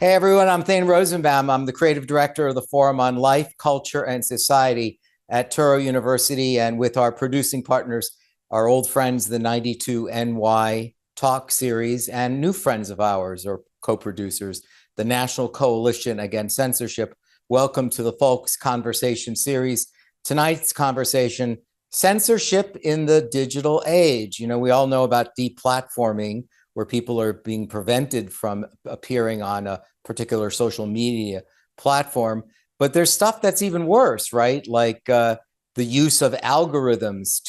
Hey everyone, I'm Thane Rosenbaum. I'm the creative director of the Forum on Life, Culture, and Society at Touro University, and with our producing partners, our old friends, the 92NY Talk series, and new friends of ours, or co-producers, the National Coalition Against Censorship. Welcome to the FOLCS Conversation series. Tonight's conversation, censorship in the digital age. You know, we all know about deplatforming, where people are being prevented from appearing on a particular social media platform. But there's stuff that's even worse, right? Like the use of algorithms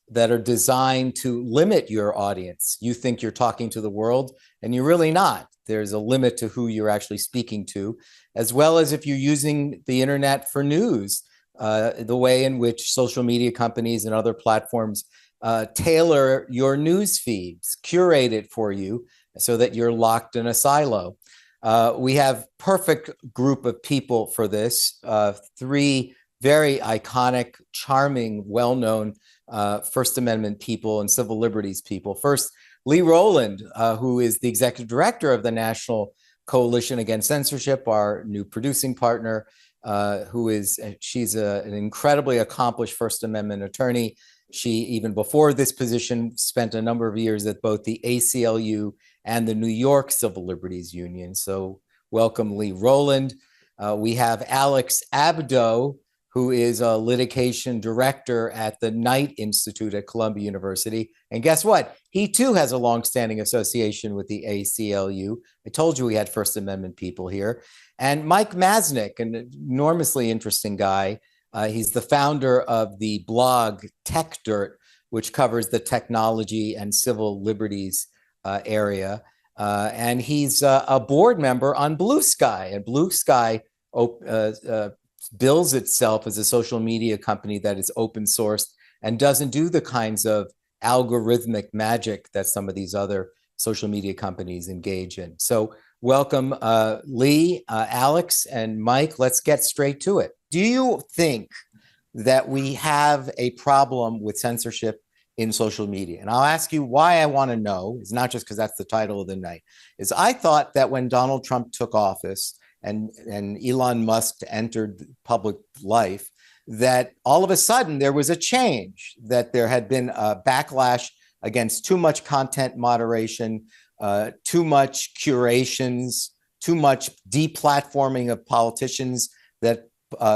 that are designed to limit your audience. You think you're talking to the world, and you're really not. There's a limit to who you're actually speaking to, as well as if you're using the internet for news, the way in which social media companies and other platforms tailor your news feeds, curate it for you so that you're locked in a silo. We have perfect group of people for this. Three very iconic, charming, well-known First Amendment people and civil liberties people. First, Lee Rowland, who is the executive director of the National Coalition Against Censorship, our new producing partner, she's an incredibly accomplished First Amendment attorney. She, even before this position, spent a number of years at both the ACLU and the New York Civil Liberties Union. So welcome, Lee Rowland. We have Alex Abdo, who is a litigation director at the Knight Institute at Columbia University. And guess what? He too has a longstanding association with the ACLU. I told you we had First Amendment people here. And Mike Masnick, an enormously interesting guy. He's the founder of the blog Techdirt, which covers the technology and civil liberties area. And he's a board member on Bluesky. And Bluesky bills itself as a social media company that is open sourced and doesn't do the kinds of algorithmic magic that some of these other social media companies engage in. So welcome, Lee, Alex, and Mike. Let's get straight to it. Do you think that we have a problem with censorship in social media? And I'll ask you why I want to know. It's not just because that's the title of the night. Is I thought that when Donald Trump took office and Elon Musk entered public life, that all of a sudden there was a change, that there had been a backlash against too much content moderation, too much curations, too much deplatforming of politicians that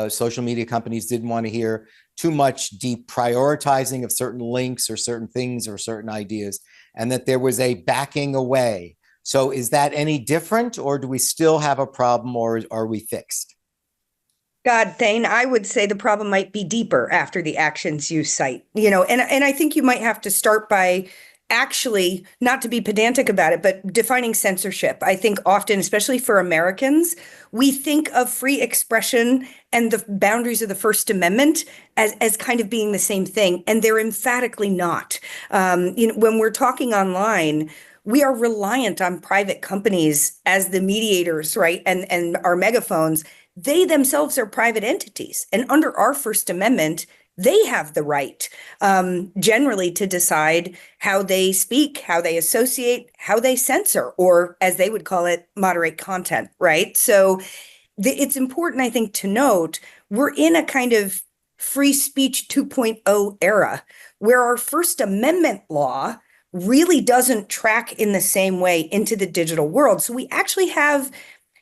social media companies didn't want to hear, too much deprioritizing of certain links or certain things or certain ideas, and that there was a backing away. So is that any different, or do we still have a problem, or are we fixed? God, Thane, I would say the problem might be deeper after the actions you cite, and I think you might have to start by actually, not to be pedantic about it, but defining censorship. I think often, especially for Americans, we think of free expression and the boundaries of the First Amendment as kind of being the same thing, and they're emphatically not. When we're talking online, we are reliant on private companies as the mediators, right? And our megaphones, they themselves are private entities. And under our First Amendment, they have the right generally to decide how they speak, how they associate, how they censor, or as they would call it, moderate content, right? So it's important, I think, to note we're in a kind of free speech 2.0 era where our First Amendment law really doesn't track in the same way into the digital world. So we actually have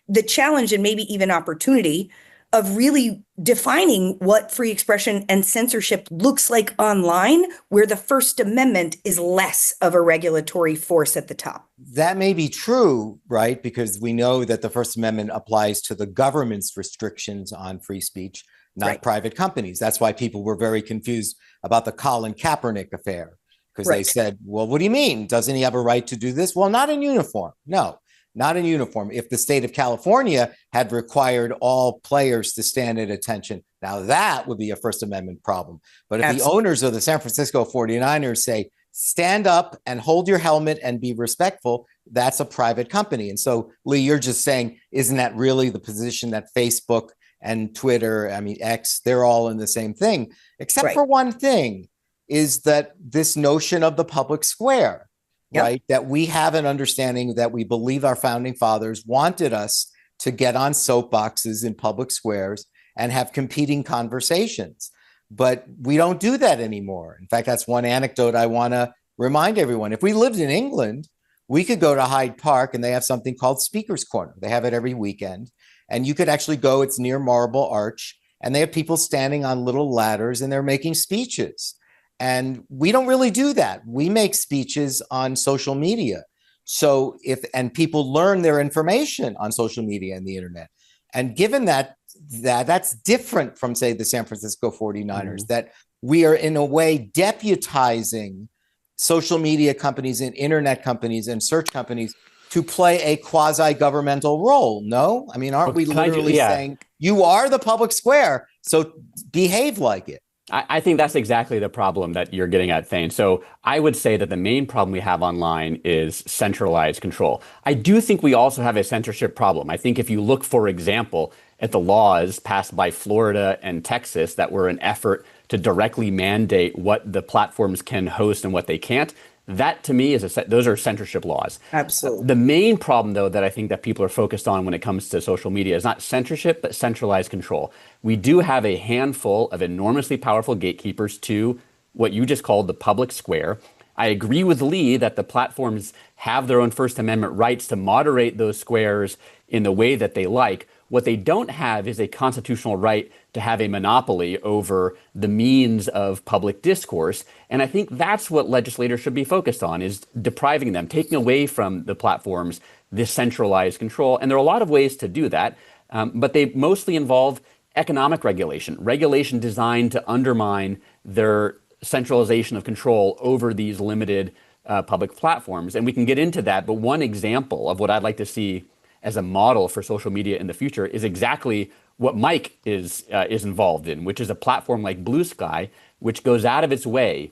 the challenge and maybe even opportunity of really defining what free expression and censorship looks like online, where the First Amendment is less of a regulatory force at the top. That may be true, right? Because we know that the First Amendment applies to the government's restrictions on free speech, not private companies. That's why people were very confused about the Colin Kaepernick affair, because they said, well, what do you mean? Doesn't he have a right to do this? Well, not in uniform. No. Not in uniform. If the state of California had required all players to stand at attention, now that would be a First Amendment problem. But if the owners of the San Francisco 49ers say, stand up and hold your helmet and be respectful, that's a private company. And so, Lee, you're just saying, isn't that really the position that Facebook and Twitter, X, they're all in the same thing, except for one thing, is that this notion of the public square. Yep. right? That we have an understanding that we believe our founding fathers wanted us to get on soapboxes in public squares and have competing conversations. But we don't do that anymore. In fact, that's one anecdote I want to remind everyone. If we lived in England, we could go to Hyde Park and they have something called Speaker's Corner. They have it every weekend. And you could actually go, it's near Marble Arch, and they have people standing on little ladders and they're making speeches. And we don't really do that. We make speeches on social media. So and people learn their information on social media and the internet. And given that's different from, say, the San Francisco 49ers, that we are in a way deputizing social media companies and internet companies and search companies to play a quasi-governmental role. No? I mean, aren't we literally saying, you are the public square, so behave like it? I think that's exactly the problem that you're getting at, Thane. So I would say that the main problem we have online is centralized control. I do think we also have a censorship problem. I think if you look, for example, at the laws passed by Florida and Texas that were an effort to directly mandate what the platforms can host and what they can't, that to me those are censorship laws. Absolutely. The main problem, though, that I think that people are focused on when it comes to social media is not censorship, but centralized control. We do have a handful of enormously powerful gatekeepers to what you just called the public square. I agree with Lee that the platforms have their own First Amendment rights to moderate those squares in the way that they like. What they don't have is a constitutional right to have a monopoly over the means of public discourse. And I think that's what legislators should be focused on, is depriving them, taking away from the platforms this centralized control. And there are a lot of ways to do that, but they mostly involve economic regulation designed to undermine their centralization of control over these limited public platforms. And we can get into that, but one example of what I'd like to see as a model for social media in the future is exactly what Mike is involved in, which is a platform like Bluesky, which goes out of its way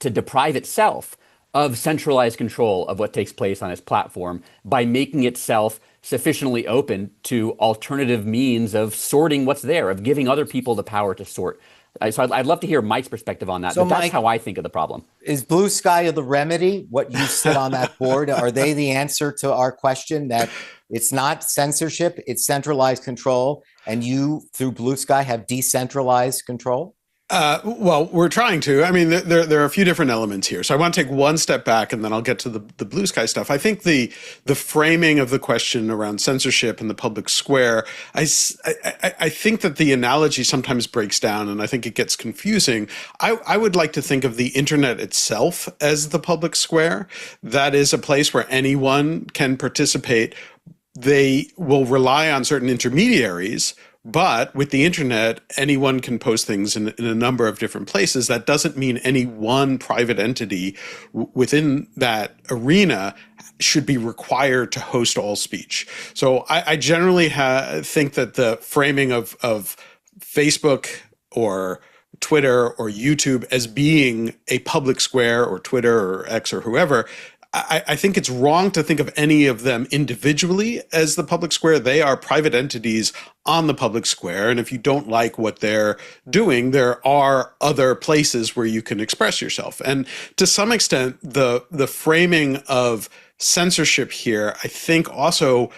to deprive itself of centralized control of what takes place on its platform by making itself sufficiently open to alternative means of sorting what's there, of giving other people the power to sort. So I'd love to hear Mike's perspective on that. So but that's Mike, how I think of the problem. Is Bluesky the remedy? What you sit on that board? Are they the answer to our question that it's not censorship, it's centralized control, and you, through Bluesky, have decentralized control? Well, we're trying to. I mean, there are a few different elements here. So I want to take one step back and then I'll get to the Bluesky stuff. I think the framing of the question around censorship in the public square, I think that the analogy sometimes breaks down and I think it gets confusing. I would like to think of the internet itself as the public square. That is a place where anyone can participate. They will rely on certain intermediaries, but with the internet, anyone can post things in a number of different places. That doesn't mean any one private entity within that arena should be required to host all speech. So I generally think that the framing of Facebook or Twitter or YouTube as being a public square, or Twitter or X or whoever, I think it's wrong to think of any of them individually as the public square. They are private entities on the public square. And if you don't like what they're doing, there are other places where you can express yourself. And to some extent, the framing of censorship here, I think also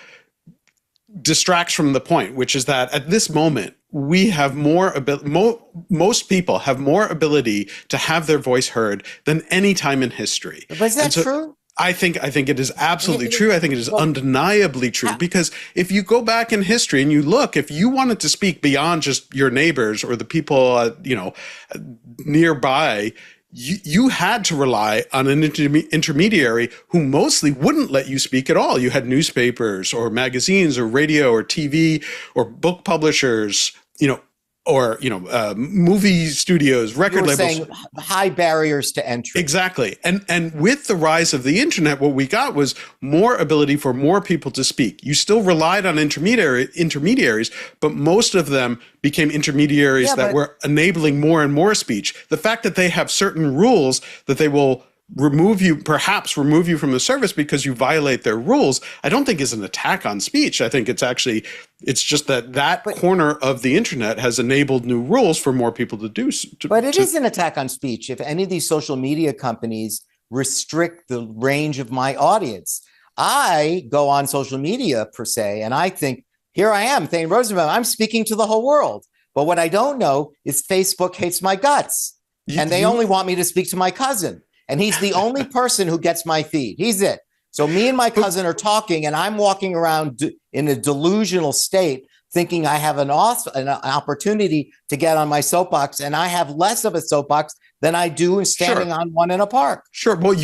distracts from the point, which is that at this moment, we have more most people have more ability to have their voice heard than any time in history. But is that true? I think it is absolutely true. I think it is undeniably true, because if you go back in history and you look, if you wanted to speak beyond just your neighbors or the people nearby, you had to rely on an intermediary who mostly wouldn't let you speak at all. You had newspapers or magazines or radio or TV or book publishers, or movie studios, record labels. Saying high barriers to entry. Exactly. And with the rise of the internet, what we got was more ability for more people to speak. You still relied on intermediaries, but most of them became intermediaries that were enabling more and more speech. The fact that they have certain rules that they will perhaps remove you from the service because you violate their rules, I don't think is an attack on speech. I think it's just that corner of the internet has enabled new rules for more people to do. But it is an attack on speech. If any of these social media companies restrict the range of my audience. I go on social media per se, and I think, here I am, Thane Rosenbaum, I'm speaking to the whole world. But what I don't know is Facebook hates my guts, and they only want me to speak to my cousin. And he's the only person who gets my feed. He's it. So me and my cousin are talking, and I'm walking around in a delusional state, thinking I have an opportunity to get on my soapbox, and I have less of a soapbox than I do standing on one in a park. Sure. Well,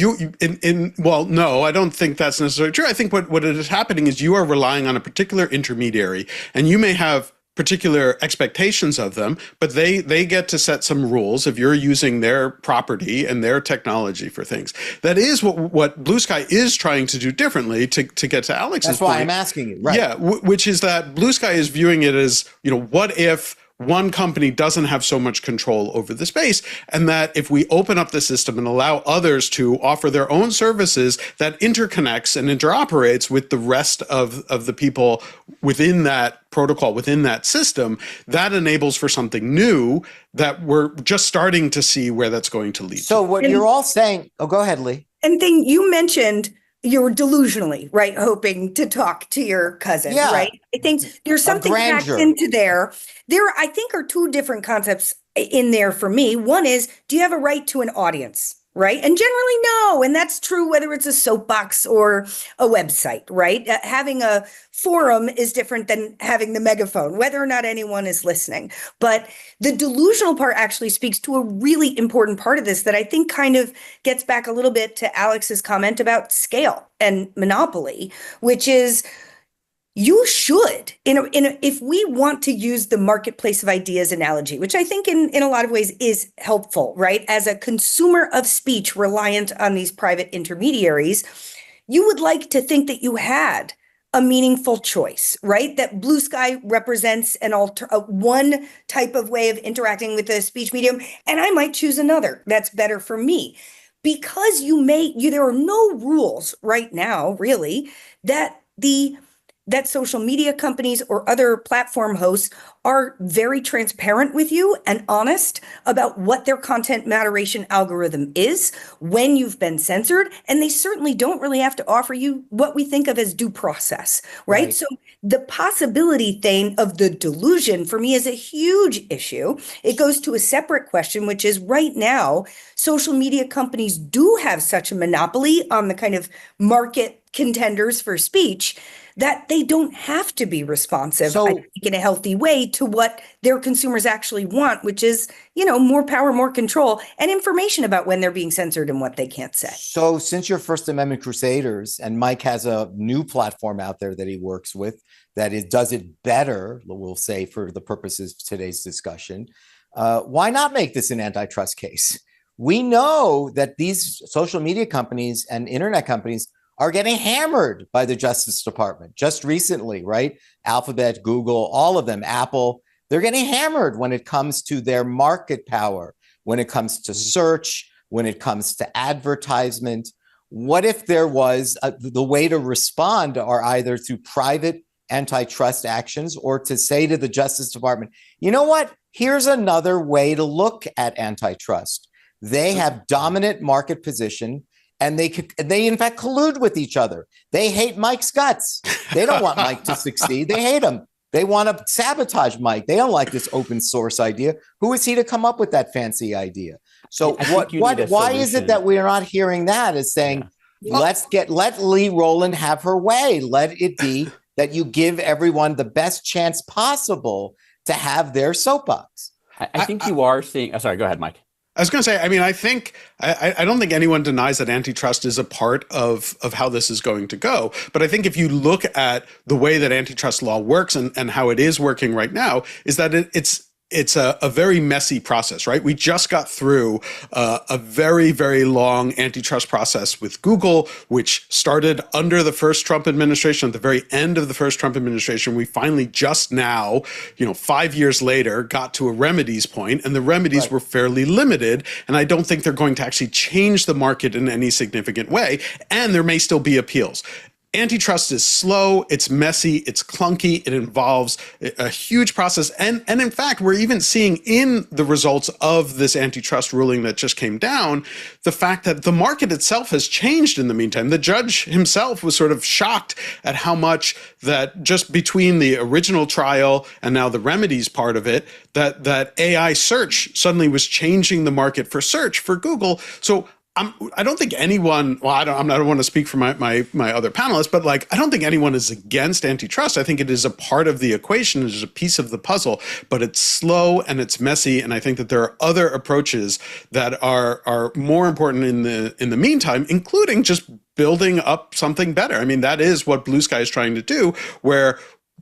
well, no, I don't think that's necessarily true. I think what is happening is you are relying on a particular intermediary, and you may have particular expectations of them, but they get to set some rules if you're using their property and their technology for things. That is what Bluesky is trying to do differently to get to Alex's point. That's why I'm asking you, right? Yeah, which is that Bluesky is viewing it as, what if one company doesn't have so much control over the space, and that if we open up the system and allow others to offer their own services, that interconnects and interoperates with the rest of the people within that protocol, within that system, that enables for something new that we're just starting to see where that's going to lead. So what you're all saying, go ahead, Lee. And Thane, you mentioned you're delusionally, right, hoping to talk to your cousin, right? I think there's something packed into there. There, I think, are two different concepts in there for me. One is, do you have a right to an audience, right? And generally, no. And that's true whether it's a soapbox or a website, right? Having a forum is different than having the megaphone, whether or not anyone is listening. But the delusional part actually speaks to a really important part of this that I think kind of gets back a little bit to Alex's comment about scale and monopoly, which is, you should, if we want to use the marketplace of ideas analogy, which I think in a lot of ways is helpful, right? As a consumer of speech reliant on these private intermediaries, you would like to think that you had a meaningful choice, right? That Bluesky represents one type of way of interacting with the speech medium, and I might choose another that's better for me. Because there are no rules right now, really, that social media companies or other platform hosts are very transparent with you and honest about what their content moderation algorithm is, when you've been censored, and they certainly don't really have to offer you what we think of as due process, right? So the possibility, Thane, of the delusion for me is a huge issue. It goes to a separate question, which is right now, social media companies do have such a monopoly on the kind of market contenders for speech that they don't have to be responsive, I think, in a healthy way to what their consumers actually want, which is, more power, more control, and information about when they're being censored and what they can't say. So since you're First Amendment crusaders, and Mike has a new platform out there that he works with that does it better, we'll say, for the purposes of today's discussion, why not make this an antitrust case? We know that these social media companies and internet companies are getting hammered by the Justice Department just recently, right? Alphabet, Google, all of them, Apple, they're getting hammered when it comes to their market power, when it comes to search, when it comes to advertisement. What if there was the way to respond are either through private antitrust actions or to say to the Justice Department, you know what? Here's another way to look at antitrust. They have dominant market position, and they in fact collude with each other. They hate Mike's guts. They don't want Mike to succeed. They hate him. They want to sabotage Mike. They don't like this open source idea. Who is he to come up with that fancy idea? So why is it that we are not hearing that as saying, let Lee Rowland have her way. Let it be that you give everyone the best chance possible to have their soapbox. I think you are seeing, sorry, go ahead, Mike. I was going to say, I don't think anyone denies that antitrust is a part of how this is going to go. But I think if you look at the way that antitrust law works and how it is working right now, is that it's a very messy process, right? We just got through a very, very long antitrust process with Google, which started under the first Trump administration. At the very end of the first Trump administration, we finally just now, 5 years later, got to a remedies point, and the remedies were fairly limited. And I don't think they're going to actually change the market in any significant way. And there may still be appeals. antitrust is slow, it's messy, it's clunky, it involves a huge process. And in fact, we're even seeing in the results of this antitrust ruling that just came down, the fact that the market itself has changed in the meantime. The judge himself was sort of shocked at how much that just between the original trial and now the remedies part of it, that AI search suddenly was changing the market for search for Google. So I don't think anyone, well, I don't want to speak for my other panelists, but like, I don't think anyone is against antitrust. I think it is a part of the equation, it is a piece of the puzzle, but it's slow and it's messy. And I think that there are other approaches that are more important in the meantime, including just building up something better. I mean, that is what Bluesky is trying to do, where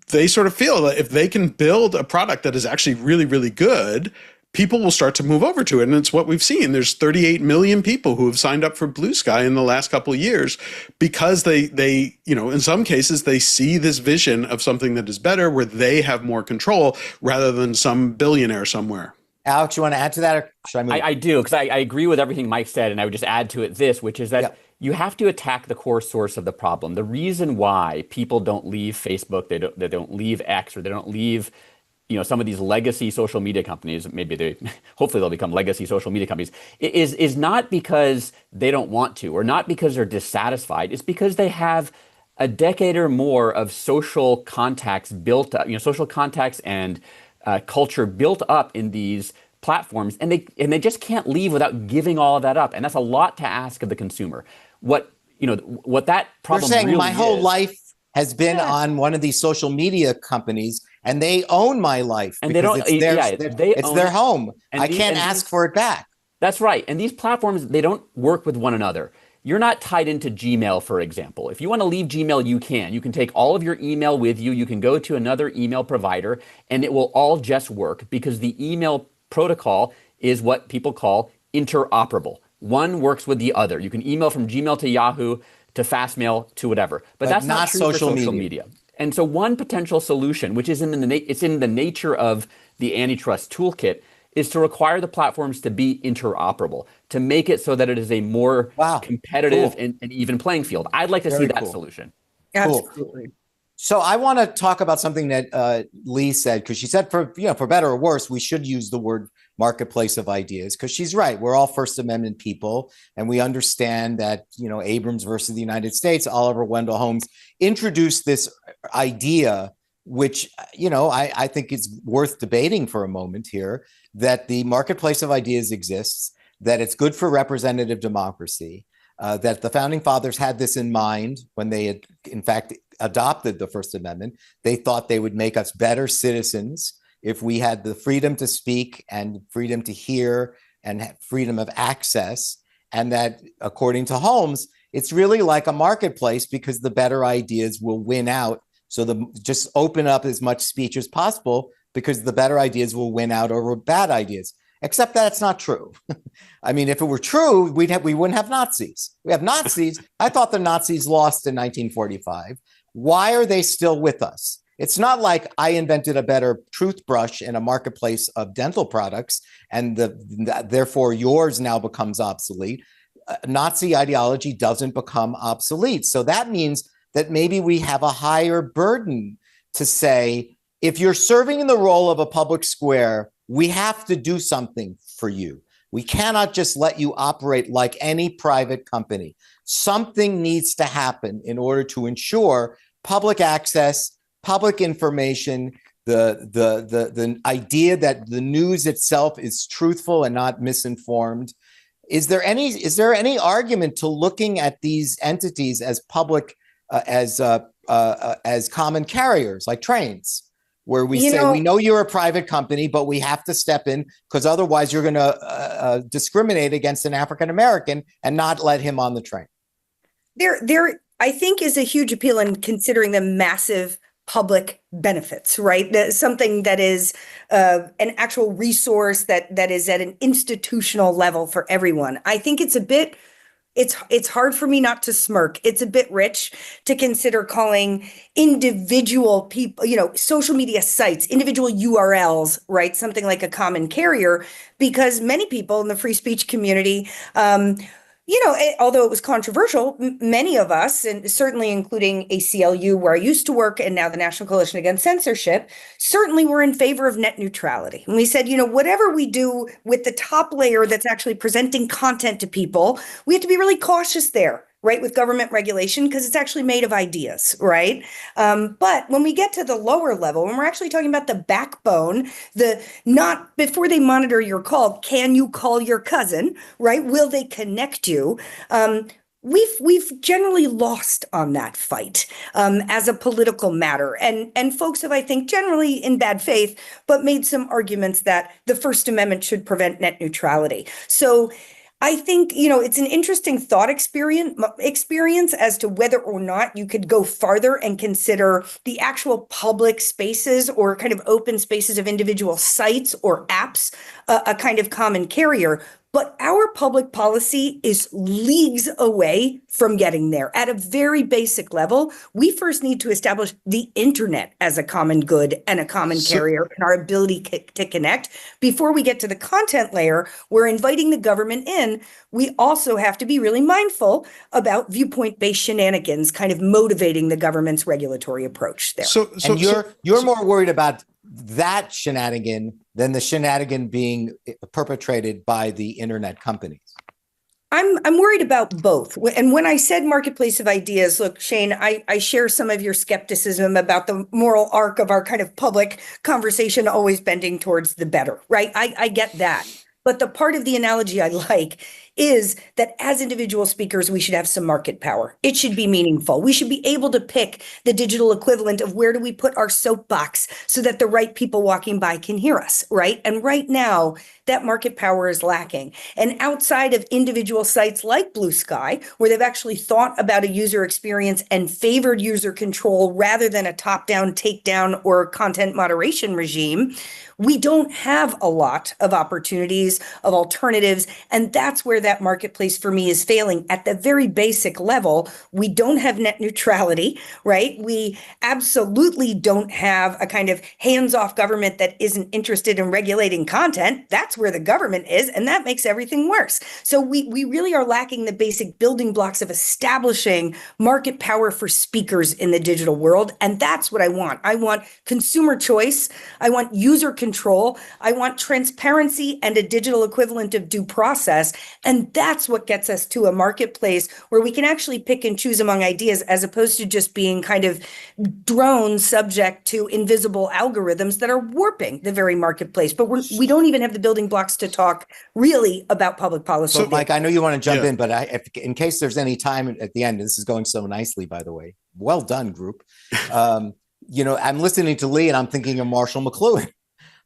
they sort of feel that if they can build a product that is actually really, really good, people will start to move over to it. And it's what we've seen. There's 38 million people who have signed up for Bluesky in the last couple of years because they, you know, in some cases, they see this vision of something that is better where they have more control rather than some billionaire somewhere. Alex, you want to add to that? Or should I move? I do, because I agree with everything Mike said, and I would just add to it this, which is that you have to attack the core source of the problem. The reason why people don't leave Facebook, they don't leave X, or they don't leave, you know, some of these legacy social media companies, hopefully they'll become legacy social media companies, is not because they don't want to, or not because they're dissatisfied. It's because they have a decade or more of social contacts built up, you know, social contacts and culture built up in these platforms, and they just can't leave without giving all of that up. And that's a lot to ask of the consumer. What that problem You're saying really my whole is, life has been on one of these social media companies, and they own my life, and they don't. It's their home. I can't ask for it back. That's right. And these platforms, they don't work with one another. You're not tied into Gmail, for example. If you want to leave Gmail, you can. You can take all of your email with you. You can go to another email provider, and it will all just work because the email protocol is what people call interoperable. One works with the other. You can email from Gmail to Yahoo to Fastmail to whatever, but that's not true for social media. And so one potential solution, which is in the nature of the antitrust toolkit, is to require the platforms to be interoperable, to make it so that it is a more competitive and even playing field. I'd like to see that solution. Absolutely. So I want to talk about something that Lee said, because she said, for better or worse, we should use the word marketplace of ideas, because she's right. We're all First Amendment people, and we understand that, Abrams versus the United States, Oliver Wendell Holmes introduced this idea, which, I think is worth debating for a moment here, that the marketplace of ideas exists, that it's good for representative democracy, that the founding fathers had this in mind when they had, in fact, adopted the First Amendment. They thought they would make us better citizens if we had the freedom to speak and freedom to hear and freedom of access. And that, according to Holmes, it's really like a marketplace because the better ideas will win out. So just open up as much speech as possible because the better ideas will win out over bad ideas. Except that's not true. I mean, if it were true, we wouldn't have Nazis. We have Nazis. I thought the Nazis lost in 1945. Why are they still with us? It's not like I invented a better toothbrush in a marketplace of dental products, and therefore yours now becomes obsolete. Nazi ideology doesn't become obsolete. So that means that maybe we have a higher burden to say, if you're serving in the role of a public square, we have to do something for you. We cannot just let you operate like any private company. Something needs to happen in order to ensure public access, public information, the idea that the news itself is truthful and not misinformed. Is there any argument to looking at these entities as public, as common carriers like trains, where we say, we know you're a private company, but we have to step in because otherwise you're going to discriminate against an African-American and not let him on the train? There, I think, is a huge appeal in considering the massive public benefits, right? Something that is an actual resource that is at an institutional level for everyone. I think it's hard for me not to smirk. It's a bit rich to consider calling individual people, social media sites, individual URLs, right? Something like a common carrier, because many people in the free speech community although it was controversial, many of us, and certainly including ACLU, where I used to work, and now the National Coalition Against Censorship, certainly were in favor of net neutrality. And we said, whatever we do with the top layer that's actually presenting content to people, we have to be really cautious there, right, with government regulation, because it's actually made of ideas, right? But when we get to the lower level, when we're actually talking about the backbone, not before they monitor your call, can you call your cousin, right? Will they connect you? We've generally lost on that fight as a political matter. And folks have, I think, generally in bad faith, but made some arguments that the First Amendment should prevent net neutrality. So I think, it's an interesting thought experience as to whether or not you could go farther and consider the actual public spaces or kind of open spaces of individual sites or apps a kind of common carrier. But our public policy is leagues away from getting there. At a very basic level, we first need to establish the internet as a common good and a common carrier and our ability to connect. Before we get to the content layer, we're inviting the government in. We also have to be really mindful about viewpoint-based shenanigans, kind of motivating the government's regulatory approach there. And you're more worried about that shenanigan than the shenanigan being perpetrated by the internet companies. I'm worried about both. And when I said marketplace of ideas, look, Shane, I share some of your skepticism about the moral arc of our kind of public conversation always bending towards the better, right? I get that. But the part of the analogy I like is that as individual speakers, we should have some market power. It should be meaningful. We should be able to pick the digital equivalent of where do we put our soapbox so that the right people walking by can hear us, right? And right now, that market power is lacking. And outside of individual sites like Bluesky, where they've actually thought about a user experience and favored user control rather than a top-down, takedown, or content moderation regime, we don't have a lot of opportunities, of alternatives, and that's where that marketplace for me is failing. At the very basic level, we don't have net neutrality, right? We absolutely don't have a kind of hands-off government that isn't interested in regulating content. That's where the government is, and that makes everything worse. So we really are lacking the basic building blocks of establishing market power for speakers in the digital world, and that's what I want. I want consumer choice. I want user control. I want transparency and a digital equivalent of due process. And that's what gets us to a marketplace where we can actually pick and choose among ideas as opposed to just being kind of drones subject to invisible algorithms that are warping the very marketplace. But we don't even have the building blocks to talk really about public policy. So, Mike, I know you want to jump in, but in case there's any time at the end, this is going so nicely, by the way. Well done, group. I'm listening to Lee and I'm thinking of Marshall McLuhan.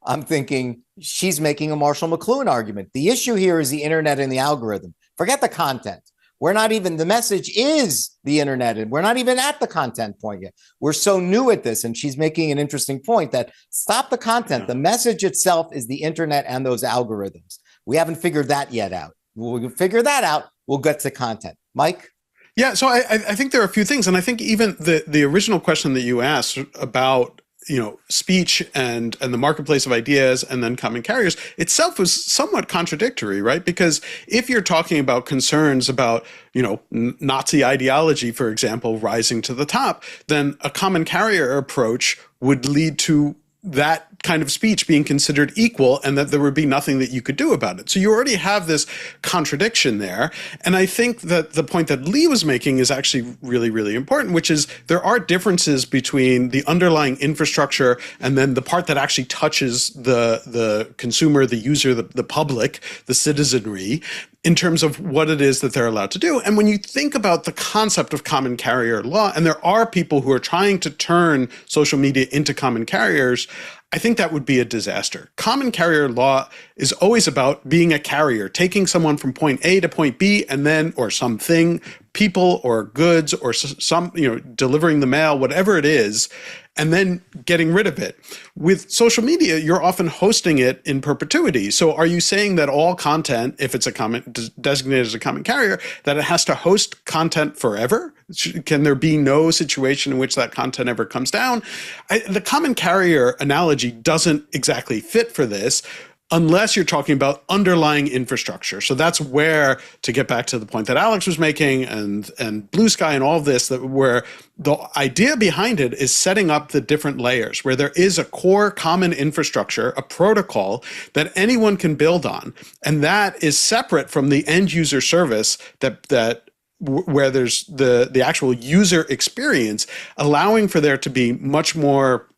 I'm thinking she's making a Marshall McLuhan argument. The issue here is the internet and the algorithm. Forget the content. The message is the internet, and we're not even at the content point yet. We're so new at this, and she's making an interesting point that stop the content. Yeah. The message itself is the internet and those algorithms. We haven't figured that yet out. We'll figure that out. We'll get to content. Mike? Yeah, so I think there are a few things, and I think even the original question that you asked about speech and the marketplace of ideas and then common carriers itself was somewhat contradictory, right? Because if you're talking about concerns about, Nazi ideology, for example, rising to the top, then a common carrier approach would lead to that kind of speech being considered equal and that there would be nothing that you could do about it. So you already have this contradiction there. And I think that the point that Lee was making is actually really, really important, which is there are differences between the underlying infrastructure and then the part that actually touches the consumer, the user, the public, the citizenry, in terms of what it is that they're allowed to do. And when you think about the concept of common carrier law, and there are people who are trying to turn social media into common carriers, I think that would be a disaster. Common carrier law is always about being a carrier, taking someone from point A to point B, and then, or something, people or goods or some, delivering the mail, whatever it is, and then getting rid of it. With social media, you're often hosting it in perpetuity. So are you saying that all content, if it's designated as a common carrier, that it has to host content forever? Can there be no situation in which that content ever comes down? The common carrier analogy doesn't exactly fit for this. unless you're talking about underlying infrastructure. So that's where, to get back to the point that Alex was making and Bluesky and all of this, that where the idea behind it is setting up the different layers where there is a core common infrastructure, a protocol that anyone can build on. And that is separate from the end user service where there's the actual user experience, allowing for there to be much more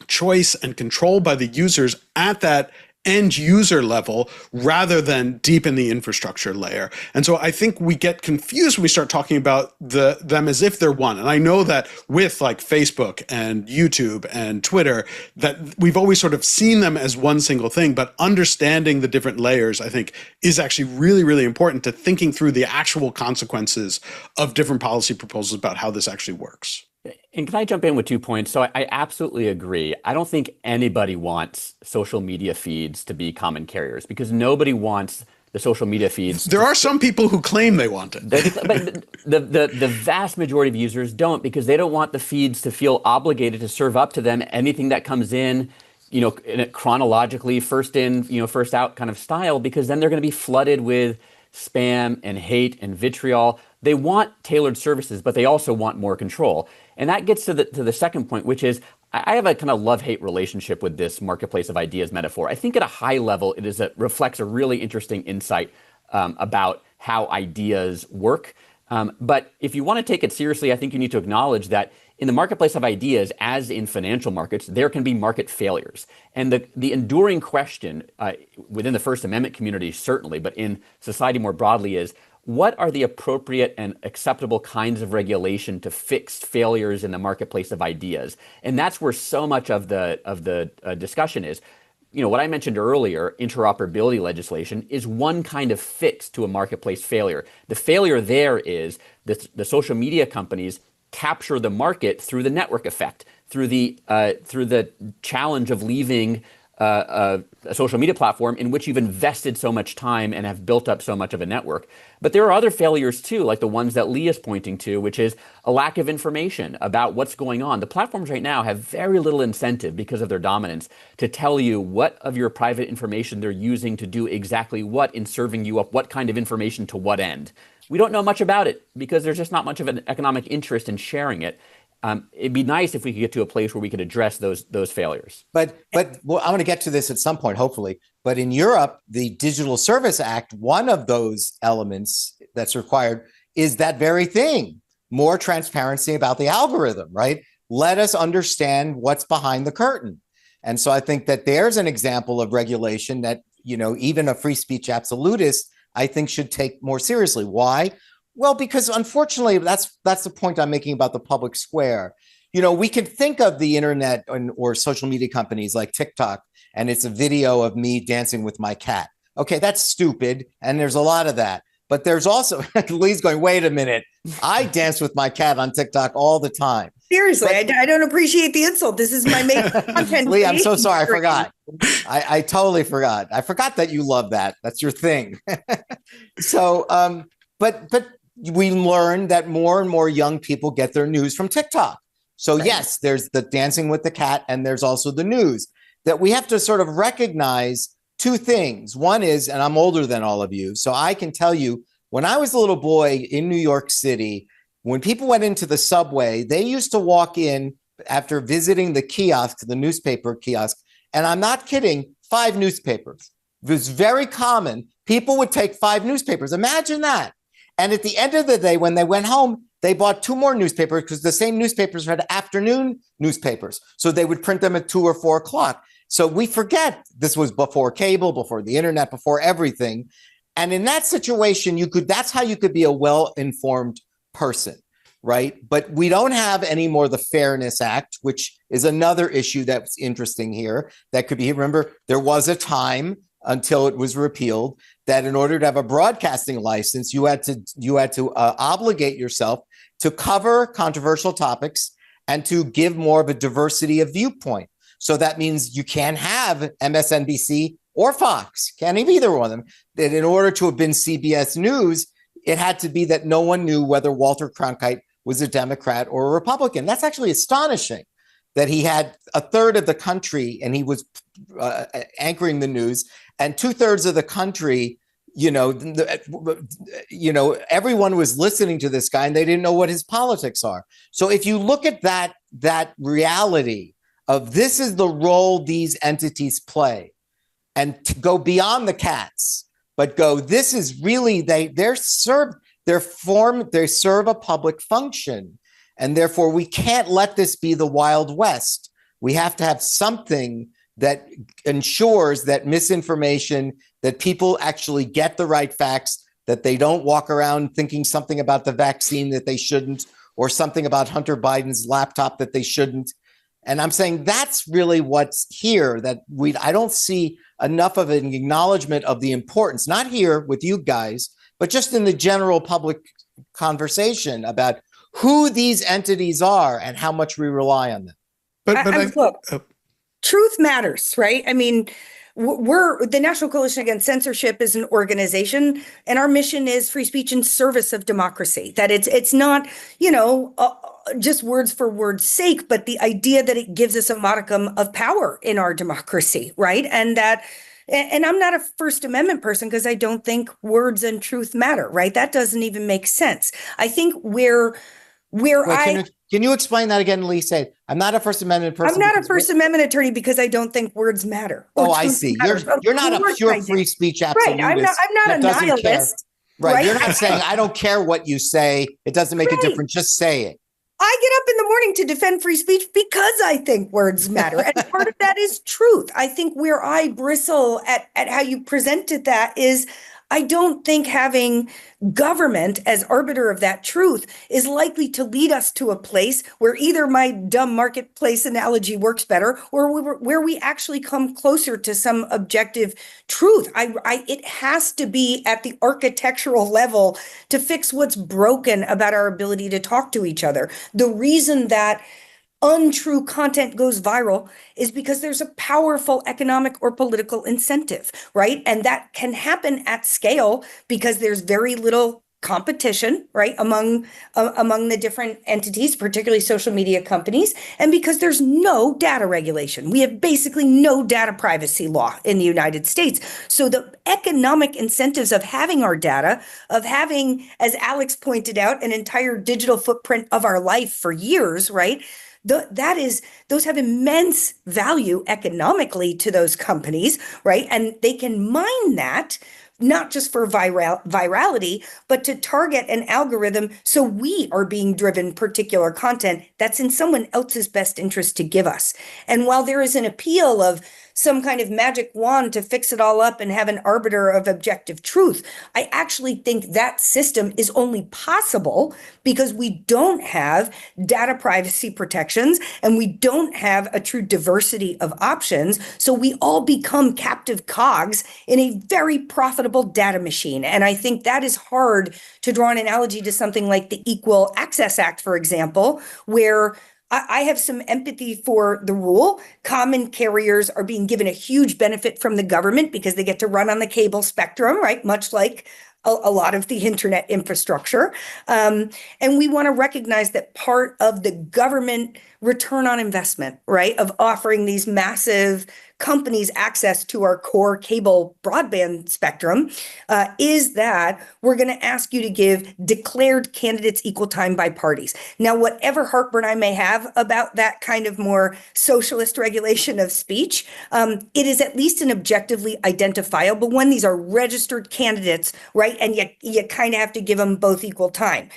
choice and control by the users at that end user level rather than deep in the infrastructure layer. And so I think we get confused when we start talking about them as if they're one. And I know that with like Facebook and YouTube and Twitter, that we've always sort of seen them as one single thing, but understanding the different layers, I think, is actually really, really important to thinking through the actual consequences of different policy proposals about how this actually works. And can I jump in with 2 points? So I absolutely agree. I don't think anybody wants social media feeds to be common carriers because nobody wants the social media feeds. There are some people who claim they want it. But the vast majority of users don't, because they don't want the feeds to feel obligated to serve up to them anything that comes in, in a chronologically first in, first out kind of style, because then they're going to be flooded with spam and hate and vitriol. They want tailored services, but they also want more control. And that gets to the second point, which is I have a kind of love-hate relationship with this marketplace of ideas metaphor. I think at a high level, it reflects a really interesting insight about how ideas work. But if you want to take it seriously, I think you need to acknowledge that in the marketplace of ideas, as in financial markets, there can be market failures. And the enduring question within the First Amendment community, certainly, but in society more broadly is, what are the appropriate and acceptable kinds of regulation to fix failures in the marketplace of ideas? And that's where so much of the discussion is. What I mentioned earlier, interoperability legislation, is one kind of fix to a marketplace failure. The failure there is the social media companies capture the market through the network effect, through the challenge of leaving a social media platform in which you've invested so much time and have built up so much of a network. But there are other failures too, like the ones that Lee is pointing to, which is a lack of information about what's going on. The platforms right now have very little incentive because of their dominance to tell you what of your private information they're using to do exactly what in serving you up what kind of information to what end. We don't know much about it because there's just not much of an economic interest in sharing it. It'd be nice if we could get to a place where we could address those failures. But well, I'm going to get to this at some point, hopefully. But in Europe, the Digital Service Act, one of those elements that's required is that very thing, more transparency about the algorithm, right? Let us understand what's behind the curtain. And so I think that there's an example of regulation that, even a free speech absolutist, I think should take more seriously. Why? Well, because unfortunately, that's the point I'm making about the public square. We can think of the internet or social media companies like TikTok, and it's a video of me dancing with my cat. Okay, that's stupid, and there's a lot of that. But there's also, Lee's going, wait a minute, I dance with my cat on TikTok all the time. Seriously, I don't appreciate the insult. This is my main content. Lee, I'm so sorry, I forgot. I totally forgot. I forgot that you love that. That's your thing. So, but we learned that more and more young people get their news from TikTok. So right. Yes, there's the dancing with the cat, and there's also the news that we have to sort of recognize two things. One is, and I'm older than all of you, so I can tell you, when I was a little boy in New York City, when people went into the subway, they used to walk in after visiting the kiosk, the newspaper kiosk, and I'm not kidding, 5 newspapers. It was very common. People would take 5 newspapers. Imagine that. And at the end of the day, when they went home, they bought 2 more newspapers because the same newspapers had afternoon newspapers. So they would print them at 2 or 4 o'clock. So we forget this was before cable, before the internet, before everything. And in that situation, that's how you could be a well-informed person, right? But we don't have any more the Fairness Act, which is another issue that's interesting here. That could be, remember, there was a time until it was repealed that in order to have a broadcasting license, you had to obligate yourself to cover controversial topics and to give more of a diversity of viewpoint. So that means you can't have MSNBC or Fox, can't have either one of them. That in order to have been CBS News, it had to be that no one knew whether Walter Cronkite was a Democrat or a Republican. That's actually astonishing that he had a third of the country, and he was anchoring the news, and 2/3 of the country, everyone was listening to this guy, and they didn't know what his politics are. So if you look at that reality of this is the role these entities play, and to go beyond the cats, but go, this is really they serve a public function, and therefore we can't let this be the Wild West. We have to have something that ensures that misinformation, that people actually get the right facts, that they don't walk around thinking something about the vaccine that they shouldn't, or something about Hunter Biden's laptop that they shouldn't. And I'm saying that's really what's here, that I don't see enough of an acknowledgement of the importance, not here with you guys, but just in the general public conversation about who these entities are and how much we rely on them. Look, truth matters, right? I mean, we're the National Coalition Against Censorship is an organization, and our mission is free speech in service of democracy. That it's not, just words for words sake, but the idea that it gives us a modicum of power in our democracy, right? And I'm not a First Amendment person because I don't think words and truth matter, right? That doesn't even make sense. I think can you explain that again, Lisa? I'm not a First Amendment person. I'm not a First Amendment attorney because I don't think words matter. Oh, I see. You're not a pure free speech absolutist. Right. I'm not a nihilist. Right. You're not saying, I don't care what you say. It doesn't make a difference. Just say it. I get up in the morning to defend free speech because I think words matter. And part of that is truth. I think where I bristle at how you presented that is, I don't think having government as arbiter of that truth is likely to lead us to a place where either my dumb marketplace analogy works better, or where we actually come closer to some objective truth. It has to be at the architectural level to fix what's broken about our ability to talk to each other. The reason that untrue content goes viral is because there's a powerful economic or political incentive, right? And that can happen at scale because there's very little competition, right, among the different entities, particularly social media companies, and because there's no data regulation. We have basically no data privacy law in the United States. So the economic incentives of having our data, of having, as Alex pointed out, an entire digital footprint of our life for years, right? Those have immense value economically to those companies, right? And they can mine that not just for virality, but to target an algorithm so we are being driven particular content that's in someone else's best interest to give us. And while there is an appeal of some kind of magic wand to fix it all up and have an arbiter of objective truth, I actually think that system is only possible because we don't have data privacy protections and we don't have a true diversity of options. So we all become captive cogs in a very profitable data machine. And I think that is hard to draw an analogy to something like the Equal Access Act, for example, where I have some empathy for the rule. Common carriers are being given a huge benefit from the government because they get to run on the cable spectrum, right? Much like a lot of the internet infrastructure. And we want to recognize that part of the government return on investment, right, of offering these massive companies access to our core cable broadband spectrum is that we're going to ask you to give declared candidates equal time by parties. Now, whatever heartburn I may have about that kind of more socialist regulation of speech, it is at least an objectively identifiable one. These are registered candidates, right? And you kind of have to give them both equal time.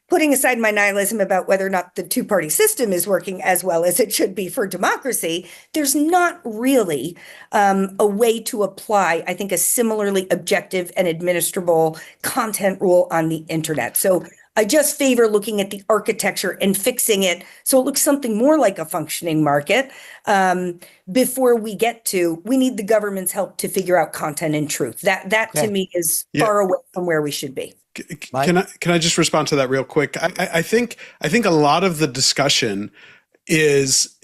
Putting aside my nihilism about whether or not the two-party system is working as well as it should be for democracy, there's not really a way to apply, I think, a similarly objective and administrable content rule on the internet. So I just favor looking at the architecture and fixing it so it looks something more like a functioning market before we get to, we need the government's help to figure out content and truth. That to me is far away from where we should be. Can I just respond to that real quick? I think a lot of the discussion is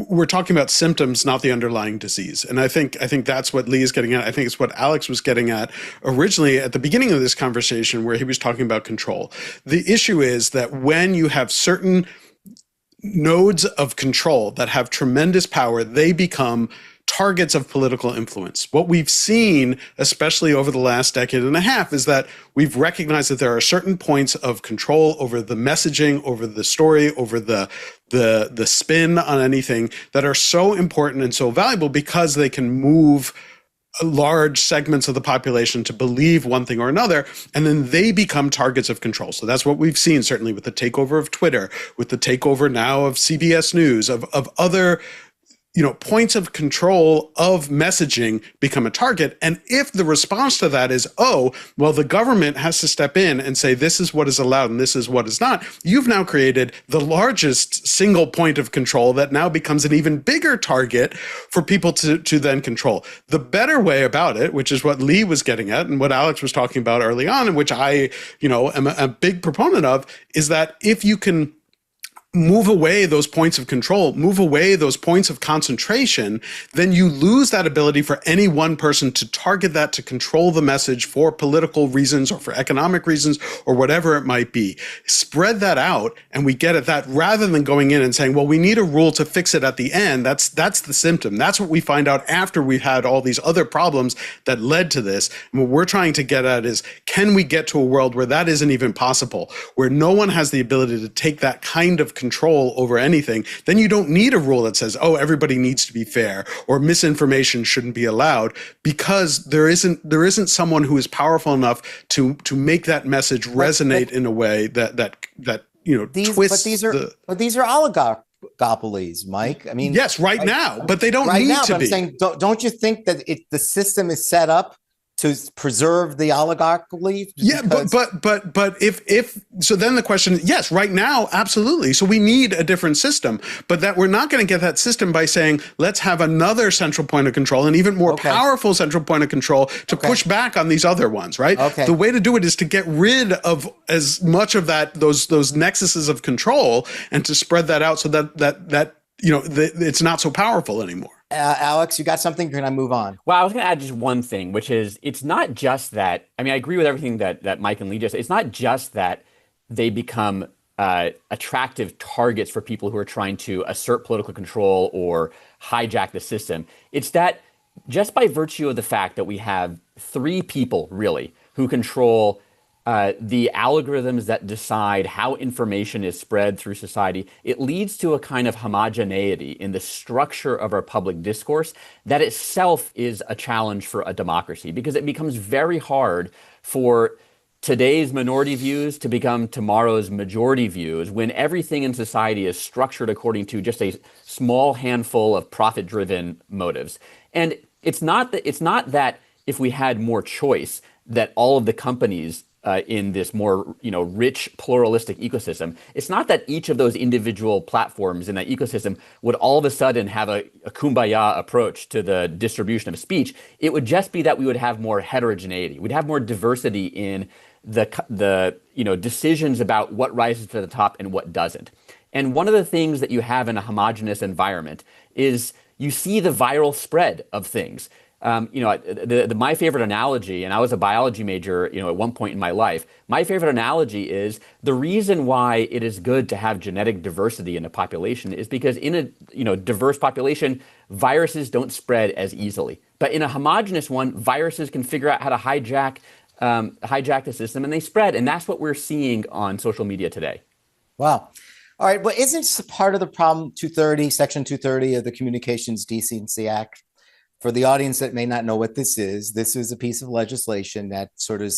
we're talking about symptoms, not the underlying disease. And I think that's what Lee is getting at. I think it's what Alex was getting at originally at the beginning of this conversation where he was talking about control. The issue is that when you have certain nodes of control that have tremendous power, they become targets of political influence. What we've seen, especially over the last decade and a half, is that we've recognized that there are certain points of control over the messaging, over the story, over the spin on anything that are so important and so valuable because they can move large segments of the population to believe one thing or another, and then they become targets of control. So that's what we've seen, certainly with the takeover of Twitter, with the takeover now of CBS News, of other points of control of messaging become a target. And if the response to that is, oh, well, the government has to step in and say, this is what is allowed and this is what is not, you've now created the largest single point of control that now becomes an even bigger target for people to then control. The better way about it, which is what Lee was getting at and what Alex was talking about early on, and which I, am a big proponent of, is that if you can move away those points of control, move away those points of concentration, then you lose that ability for any one person to target that, to control the message for political reasons or for economic reasons or whatever it might be. Spread that out and we get at that rather than going in and saying, well, we need a rule to fix it at the end. That's the symptom. That's what we find out after we've had all these other problems that led to this. And what we're trying to get at is, can we get to a world where that isn't even possible, where no one has the ability to take that kind of control over anything? Then you don't need a rule that says, oh, everybody needs to be fair or misinformation shouldn't be allowed, because there isn't someone who is powerful enough to make that message resonate in a way that twists. But these are oligopolies, Mike. I mean, yes, now, but they don't need now, to but be. I'm saying, don't you think that the system is set up to preserve the oligopoly? Yeah, but if so, then the question is, yes, right now, absolutely. So we need a different system, but that we're not going to get that system by saying, let's have another central point of control, an even more powerful central point of control to push back on these other ones, right? Okay. The way to do it is to get rid of as much of those nexuses of control and to spread that out so that it's not so powerful anymore. Alex, you got something? Can I move on? Well, I was going to add just one thing, which is, it's not just that, I mean, I agree with everything that Mike and Lee just said. It's not just that they become attractive targets for people who are trying to assert political control or hijack the system. It's that just by virtue of the fact that we have three people, really, who control the algorithms that decide how information is spread through society, it leads to a kind of homogeneity in the structure of our public discourse that itself is a challenge for a democracy, because it becomes very hard for today's minority views to become tomorrow's majority views when everything in society is structured according to just a small handful of profit-driven motives. And it's not that if we had more choice that all of the companies in this more rich pluralistic ecosystem, it's not that each of those individual platforms in that ecosystem would all of a sudden have a kumbaya approach to the distribution of speech. It would just be that we would have more heterogeneity. We'd have more diversity in the decisions about what rises to the top and what doesn't. And one of the things that you have in a homogeneous environment is you see the viral spread of things. My favorite analogy, and I was a biology major, at one point in my life, my favorite analogy is the reason why it is good to have genetic diversity in a population is because in a diverse population, viruses don't spread as easily. But in a homogeneous one, viruses can figure out how to hijack the system and they spread. And that's what we're seeing on social media today. Wow. All right. Well, isn't part of the problem Section 230 of the Communications Decency Act? For the audience that may not know what this is a piece of legislation that sort of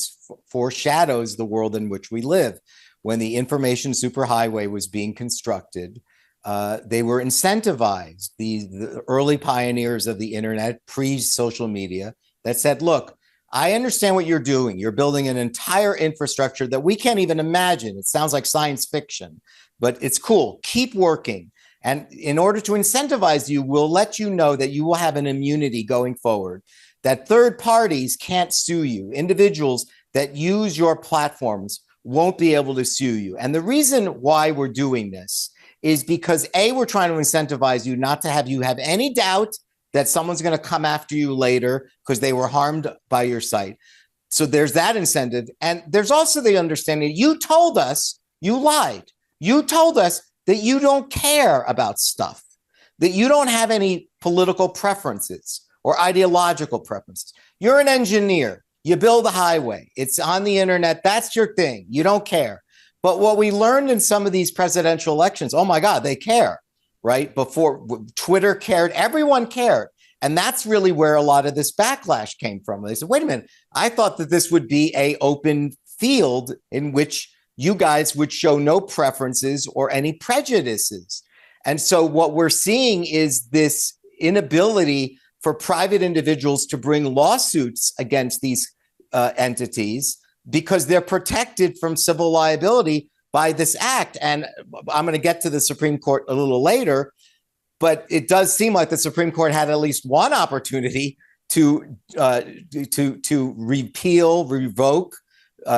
foreshadows the world in which we live. When the information superhighway was being constructed, they were incentivized, the early pioneers of the internet, pre-social media, that said, look, I understand what you're doing. You're building an entire infrastructure that we can't even imagine. It sounds like science fiction, but it's cool. Keep working. And in order to incentivize you, we'll let you know that you will have an immunity going forward, that third parties can't sue you. Individuals that use your platforms won't be able to sue you. And the reason why we're doing this is because, A, we're trying to incentivize you not to have any doubt that someone's going to come after you later because they were harmed by your site. So there's that incentive. And there's also the understanding you told us, you lied. You told us that you don't care about stuff, that you don't have any political preferences or ideological preferences. You're an engineer. You build a highway. It's on the internet. That's your thing. You don't care. But what we learned in some of these presidential elections, oh my God, they care, right? Before Twitter cared, everyone cared. And that's really where a lot of this backlash came from. They said, wait a minute, I thought that this would be an open field in which you guys would show no preferences or any prejudices. And so what we're seeing is this inability for private individuals to bring lawsuits against these entities because they're protected from civil liability by this act. And I'm going to get to the Supreme Court a little later, but it does seem like the Supreme Court had at least one opportunity to repeal, revoke,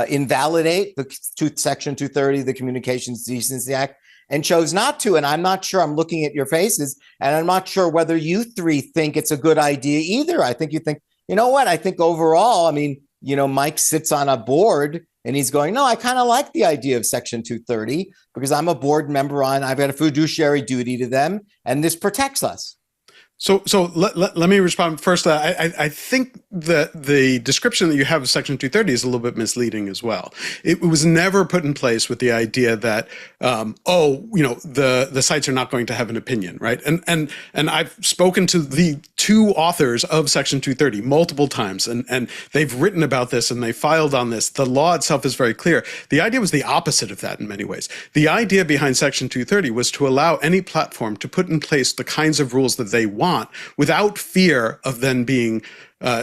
invalidate the Section 230, the Communications Decency Act, and chose not to. And I'm not sure, I'm looking at your faces, and I'm not sure whether you three think it's a good idea either. I think you think, you know what, I think overall, I mean, you know, Mike sits on a board and he's going, no, I kind of like the idea of Section 230 because I'm a board member I've got a fiduciary duty to them, and this protects us. So let me respond first. I think that the description that you have of Section 230 is a little bit misleading as well. It was never put in place with the idea that, the sites are not going to have an opinion, right? And I've spoken to the two authors of Section 230 multiple times, and they've written about this and they filed on this. The law itself is very clear. The idea was the opposite of that in many ways. The idea behind Section 230 was to allow any platform to put in place the kinds of rules that they want without fear of then being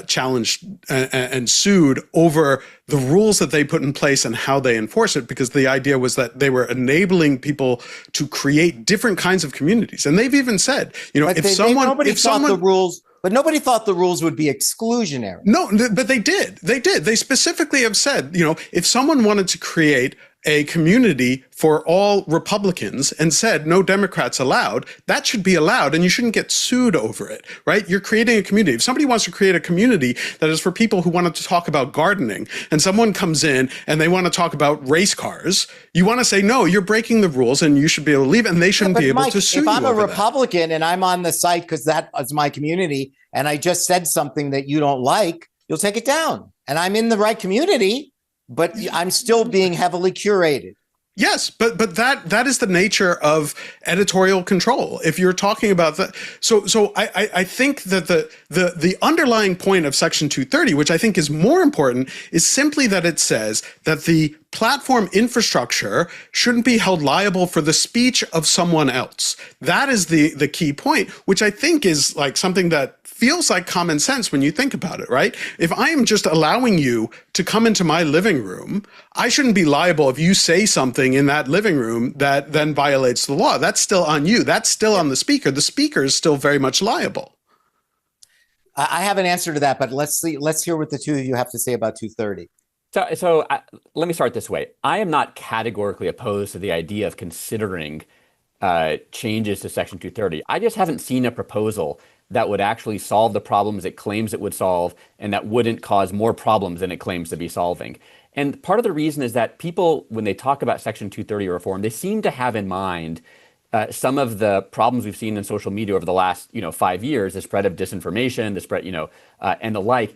challenged and sued over the rules that they put in place and how they enforce it, because the idea was that they were enabling people to create different kinds of communities. And they've even said, nobody thought the rules would be exclusionary. No, but they did. They specifically have said, if someone wanted to create a community for all Republicans and said no Democrats allowed, that should be allowed, and you shouldn't get sued over it, right? You're creating a community. If somebody wants to create a community that is for people who want to talk about gardening, and someone comes in and they want to talk about race cars, you want to say, no, you're breaking the rules and you should be able to leave, and they shouldn't be able Mike, to sue you. If I'm a over Republican and I'm on the site because that is my community, and I just said something that you don't like, you'll take it down. And I'm in the right community, but I'm still being heavily curated. Yes, but that is the nature of editorial control. If you're talking about that, so I think that the underlying point of Section 230, which I think is more important, is simply that it says that the platform infrastructure shouldn't be held liable for the speech of someone else. That is the key point, which I think is like something that feels like common sense when you think about it, right? If I am just allowing you to come into my living room, I shouldn't be liable if you say something in that living room that then violates the law. That's still on you. That's still on the speaker. The speaker is still very much liable. I have an answer to that, but let's hear what the two of you have to say about 230. So let me start this way. I am not categorically opposed to the idea of considering changes to Section 230. I just haven't seen a proposal that would actually solve the problems it claims it would solve and that wouldn't cause more problems than it claims to be solving. And part of the reason is that people, when they talk about Section 230 reform, they seem to have in mind some of the problems we've seen in social media over the last 5 years, the spread of disinformation, the spread, and the like.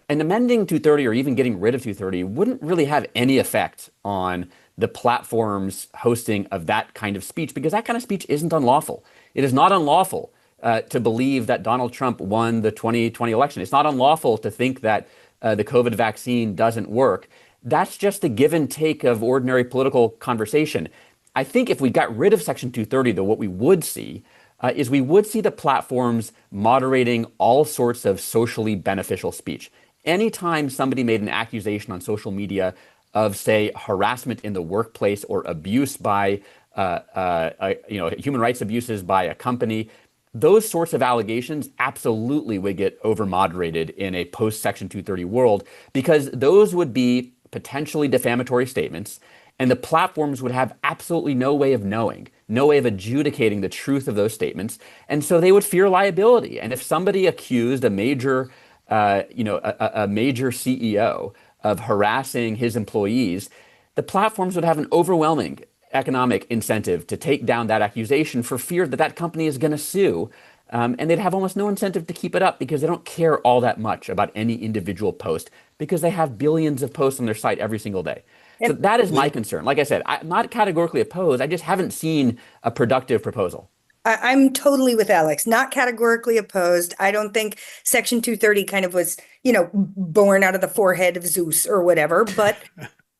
And amending 230 or even getting rid of 230 wouldn't really have any effect on the platform's hosting of that kind of speech, because that kind of speech isn't unlawful. It is not unlawful to believe that Donald Trump won the 2020 election. It's not unlawful to think that the COVID vaccine doesn't work. That's just a give and take of ordinary political conversation. I think if we got rid of Section 230, though, what we would see is we would see the platforms moderating all sorts of socially beneficial speech. Anytime somebody made an accusation on social media of, say, harassment in the workplace or abuse by, human rights abuses by a company, those sorts of allegations absolutely would get over-moderated in a post-Section 230 world, because those would be potentially defamatory statements, and the platforms would have absolutely no way of knowing, no way of adjudicating the truth of those statements, and so they would fear liability. And if somebody accused a major CEO of harassing his employees, the platforms would have an overwhelming economic incentive to take down that accusation for fear that that company is going to sue. And they'd have almost no incentive to keep it up because they don't care all that much about any individual post because they have billions of posts on their site every single day. So that is my concern. Like I said, I'm not categorically opposed. I just haven't seen a productive proposal. I'm totally with Alex, not categorically opposed. I don't think Section 230 kind of was, born out of the forehead of Zeus or whatever, but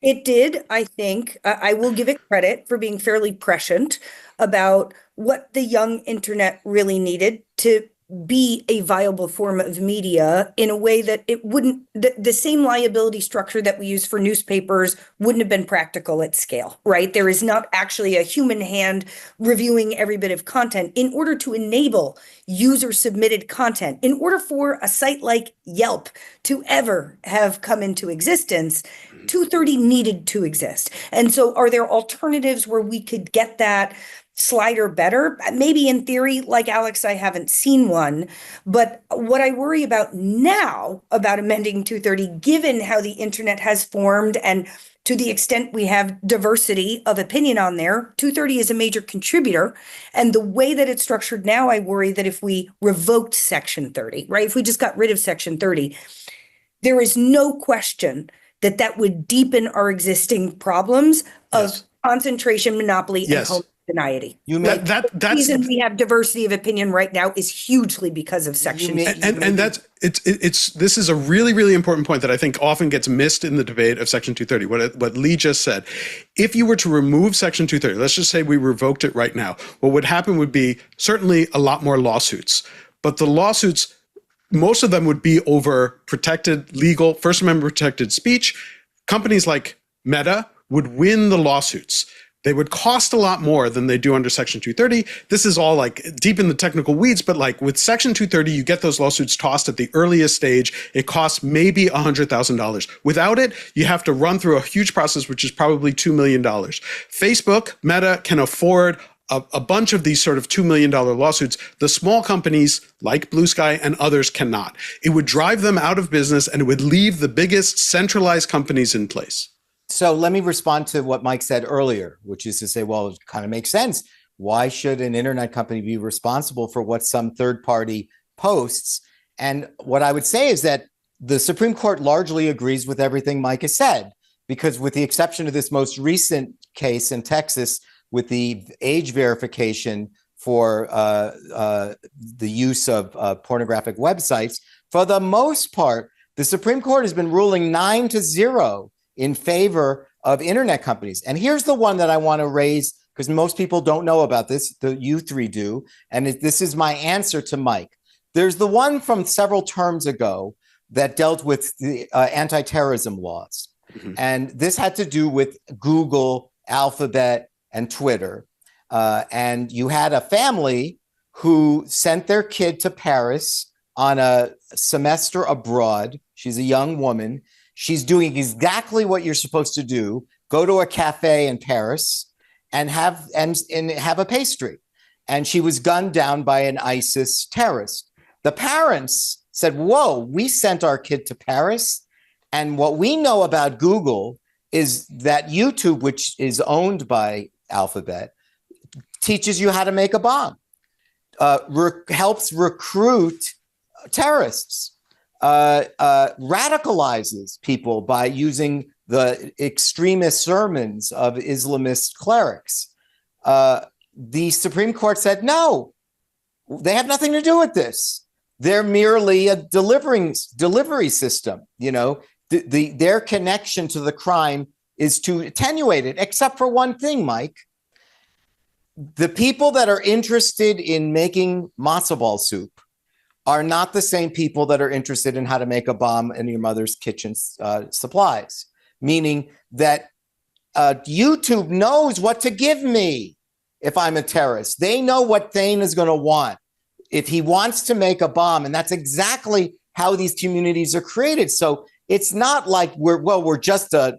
it did, I think. I will give it credit for being fairly prescient about what the young internet really needed to be a viable form of media in a way that it wouldn't, the same liability structure that we use for newspapers wouldn't have been practical at scale, right? There is not actually a human hand reviewing every bit of content. In order to enable user submitted content, in order for a site like Yelp to ever have come into existence, 230 needed to exist. And so are there alternatives where we could get that slider better? Maybe in theory, like Alex, I haven't seen one. But what I worry about now about amending 230, given how the internet has formed and to the extent we have diversity of opinion on there, 230 is a major contributor. And the way that it's structured now, I worry that if we revoked Section 30, right, if we just got rid of Section 30, there is no question that that would deepen our existing problems of concentration, monopoly, and homogeneity. The reason we have diversity of opinion right now is hugely because of Section 30. And this is a really, really important point that I think often gets missed in the debate of Section 230. What Lee just said, if you were to remove Section 230, let's just say we revoked it right now, what would happen would be certainly a lot more lawsuits. But the lawsuits, most of them would be over protected, legal, First Amendment protected speech. Companies like Meta would win the lawsuits. They would cost a lot more than they do under Section 230. This is all like deep in the technical weeds, but like with Section 230, you get those lawsuits tossed at the earliest stage. It costs maybe $100,000. Without it, you have to run through a huge process, which is probably $2 million. Facebook, Meta can afford a bunch of these sort of $2 million lawsuits. The small companies like Bluesky and others cannot. It would drive them out of business and it would leave the biggest centralized companies in place. So let me respond to what Mike said earlier, which is to say, well, it kind of makes sense. Why should an internet company be responsible for what some third party posts? And what I would say is that the Supreme Court largely agrees with everything Mike has said, because with the exception of this most recent case in Texas with the age verification for the use of pornographic websites, for the most part, the Supreme Court has been ruling 9-0 in favor of internet companies. And here's the one that I want to raise, because most people don't know about this, you three do, and this is my answer to Mike. There's the one from several terms ago that dealt with the anti-terrorism laws. Mm-hmm. And this had to do with Google, Alphabet, and Twitter. And you had a family who sent their kid to Paris on a semester abroad. She's a young woman. She's doing exactly what you're supposed to do: go to a cafe in Paris and have a pastry. And she was gunned down by an ISIS terrorist. The parents said, "Whoa, we sent our kid to Paris, and what we know about Google is that YouTube, which is owned by Alphabet, teaches you how to make a bomb, helps recruit terrorists." Radicalizes people by using the extremist sermons of Islamist clerics. The Supreme Court said, no, they have nothing to do with this. They're merely a delivery system. Their connection to the crime is to attenuate it, except for one thing, Mike. The people that are interested in making matzo ball soup are not the same people that are interested in how to make a bomb in your mother's kitchen supplies. Meaning that YouTube knows what to give me if I'm a terrorist. They know what Thane is going to want if he wants to make a bomb. And that's exactly how these communities are created. So it's not like we're just a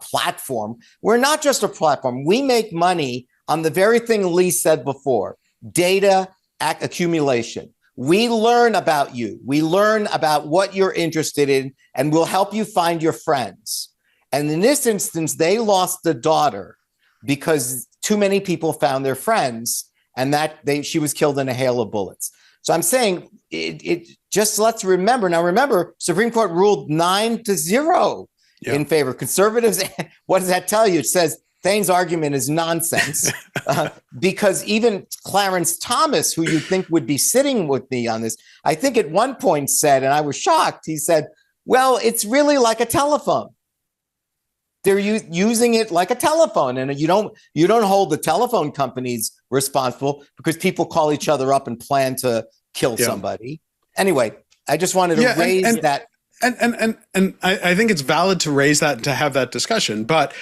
platform. We're not just a platform. We make money on the very thing Lee said before: data accumulation. We learn about you. We learn about what you're interested in, and we'll help you find your friends. And in this instance, they lost the daughter because too many people found their friends, and she was killed in a hail of bullets. So I'm saying it just let's remember. Now, remember, Supreme Court ruled 9-0 in favor. Conservatives, what does that tell you? It says Thane's argument is nonsense because even Clarence Thomas, who you think would be sitting with me on this, I think at one point said, and I was shocked, he said, well, it's really like a telephone. They're using it like a telephone, and you don't hold the telephone companies responsible because people call each other up and plan to kill somebody. Anyway, I just wanted to raise that. And I think it's valid to raise that and to have that discussion. But,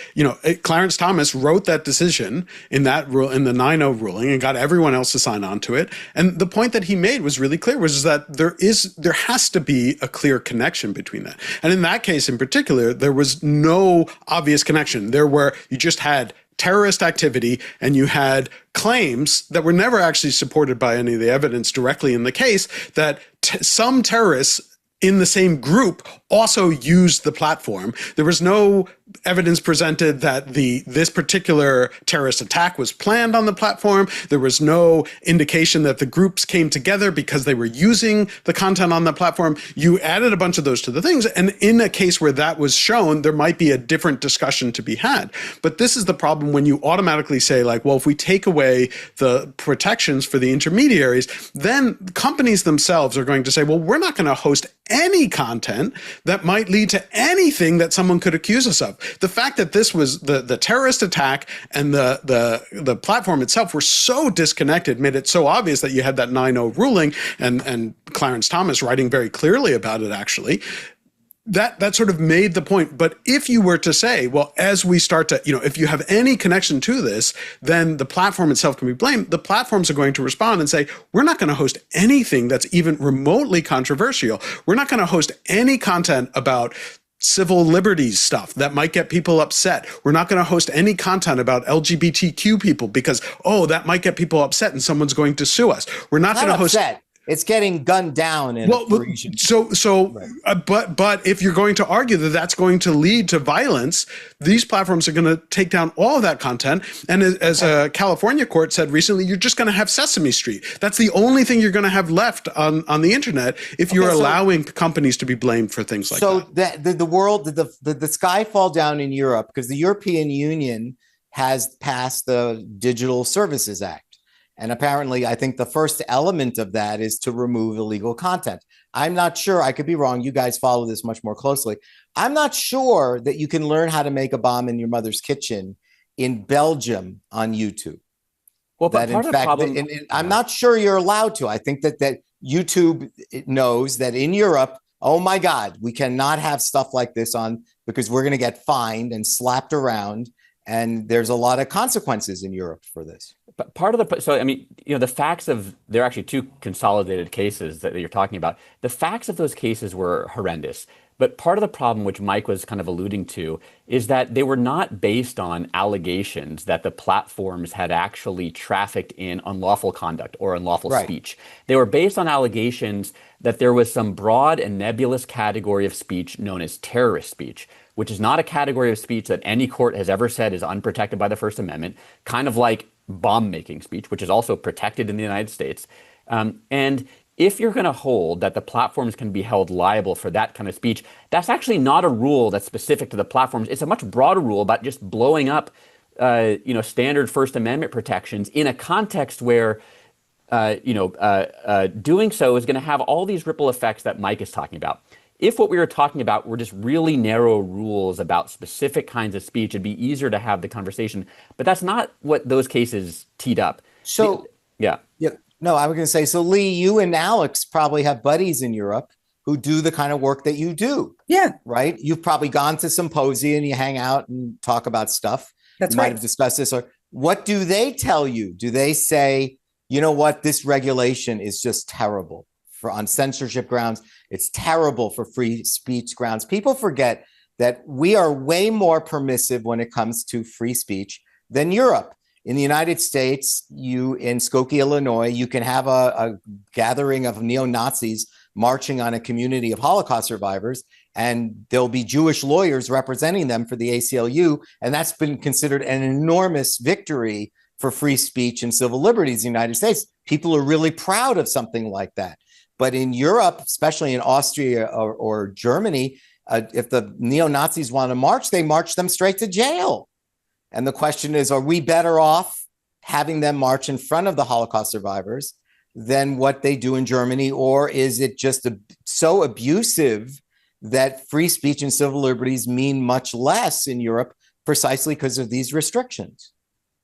Clarence Thomas wrote that decision in that rule, in the 9-0 ruling, and got everyone else to sign on to it. And the point that he made was really clear, was that there has to be a clear connection between that. And in that case in particular, there was no obvious connection. You just had terrorist activity, and you had claims that were never actually supported by any of the evidence directly in the case that some terrorists in the same group also used the platform. There was no evidence presented that this particular terrorist attack was planned on the platform. There was no indication that the groups came together because they were using the content on the platform. You added a bunch of those to the things, and in a case where that was shown, there might be a different discussion to be had. But this is the problem when you automatically say, like, well, if we take away the protections for the intermediaries, then companies themselves are going to say, well, we're not going to host any content that might lead to anything that someone could accuse us of. The fact that this was the terrorist attack and the platform itself were so disconnected made it so obvious that you had that 9-0 ruling and Clarence Thomas writing very clearly about it, actually. That sort of made the point. But if you were to say, well, as we start to, if you have any connection to this, then the platform itself can be blamed. The platforms are going to respond and say, we're not going to host anything that's even remotely controversial. We're not going to host any content about civil liberties stuff that might get people upset. We're not going to host any content about LGBTQ people because, that might get people upset and someone's going to sue us. We're not going to host. It's getting gunned down in region. But if you're going to argue that that's going to lead to violence, these platforms are going to take down all of that content. And as a California court said recently, you're just going to have Sesame Street. That's the only thing you're going to have left on the internet if you're allowing companies to be blamed for things like that. So the world, the sky fall down in Europe because the European Union has passed the Digital Services Act. And apparently, I think the first element of that is to remove illegal content. I'm not sure, I could be wrong. You guys follow this much more closely. I'm not sure that you can learn how to make a bomb in your mother's kitchen in Belgium on YouTube. Well, but part of the problem, I'm not sure you're allowed to. I think that YouTube knows that in Europe, oh my God, we cannot have stuff like this on because we're going to get fined and slapped around. And there's a lot of consequences in Europe for this. But the facts of, there are actually two consolidated cases that you're talking about. The facts of those cases were horrendous. But part of the problem, which Mike was kind of alluding to, is that they were not based on allegations that the platforms had actually trafficked in unlawful conduct or unlawful speech. They were based on allegations that there was some broad and nebulous category of speech known as terrorist speech, which is not a category of speech that any court has ever said is unprotected by the First Amendment, kind of like bomb-making speech, which is also protected in the United States. And if you're going to hold that the platforms can be held liable for that kind of speech, that's actually not a rule that's specific to the platforms. It's a much broader rule about just blowing up, standard First Amendment protections in a context where, doing so is going to have all these ripple effects that Mike is talking about. If what we were talking about were just really narrow rules about specific kinds of speech, it'd be easier to have the conversation. But that's not what those cases teed up. So, no, I was going to say, so Lee, you and Alex probably have buddies in Europe who do the kind of work that you do. Yeah. Right? You've probably gone to symposia and you hang out and talk about stuff. That's you might have discussed this. Or what do they tell you? Do they say, you know what, this regulation is just terrible on censorship grounds? It's terrible for free speech grounds. People forget that we are way more permissive when it comes to free speech than Europe. In the United States, in Skokie, Illinois, you can have a gathering of neo-Nazis marching on a community of Holocaust survivors, and there'll be Jewish lawyers representing them for the ACLU. And that's been considered an enormous victory for free speech and civil liberties in the United States. People are really proud of something like that. But in Europe, especially in Austria or Germany, if the neo-Nazis want to march, they march them straight to jail. And the question is, are we better off having them march in front of the Holocaust survivors than what they do in Germany? Or is it just so abusive that free speech and civil liberties mean much less in Europe precisely because of these restrictions?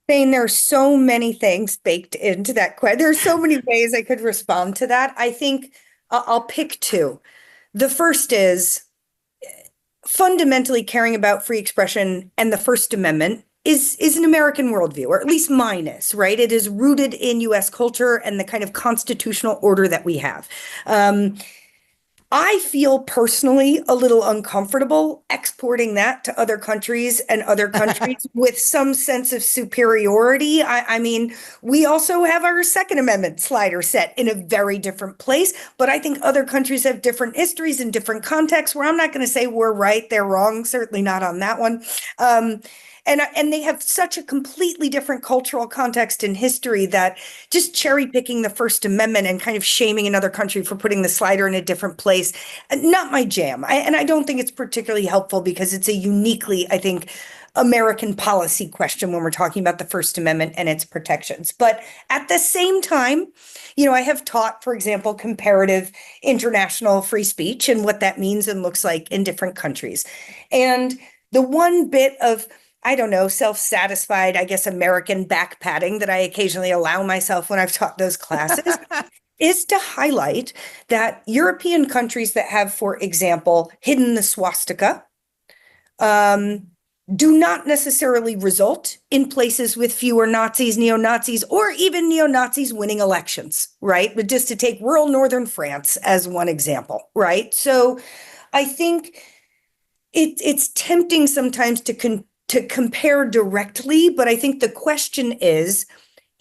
Thane, there are so many things baked into that question. There are so many ways I could respond to that. I think I'll pick two. The first is fundamentally caring about free expression and the First Amendment is an American worldview, or at least mine is, right? It is rooted in US culture and the kind of constitutional order that we have. I feel personally a little uncomfortable exporting that to other countries and other countries with some sense of superiority. I mean, we also have our Second Amendment slider set in a very different place, but I think other countries have different histories and different contexts where I'm not going to say we're right, they're wrong, certainly not on that one. And they have such a completely different cultural context and history that just cherry picking the First Amendment and kind of shaming another country for putting the slider in a different place, not my jam. And I don't think it's particularly helpful because it's a uniquely, I think, American policy question when we're talking about the First Amendment and its protections. But at the same time, I have taught, for example, comparative international free speech and what that means and looks like in different countries. And the one bit of self-satisfied, I guess, American backpatting that I occasionally allow myself when I've taught those classes is to highlight that European countries that have, for example, hidden the swastika do not necessarily result in places with fewer Nazis, neo-Nazis, or even neo-Nazis winning elections, right? But just to take rural northern France as one example, right? So I think it's tempting sometimes to compare directly, but I think the question is,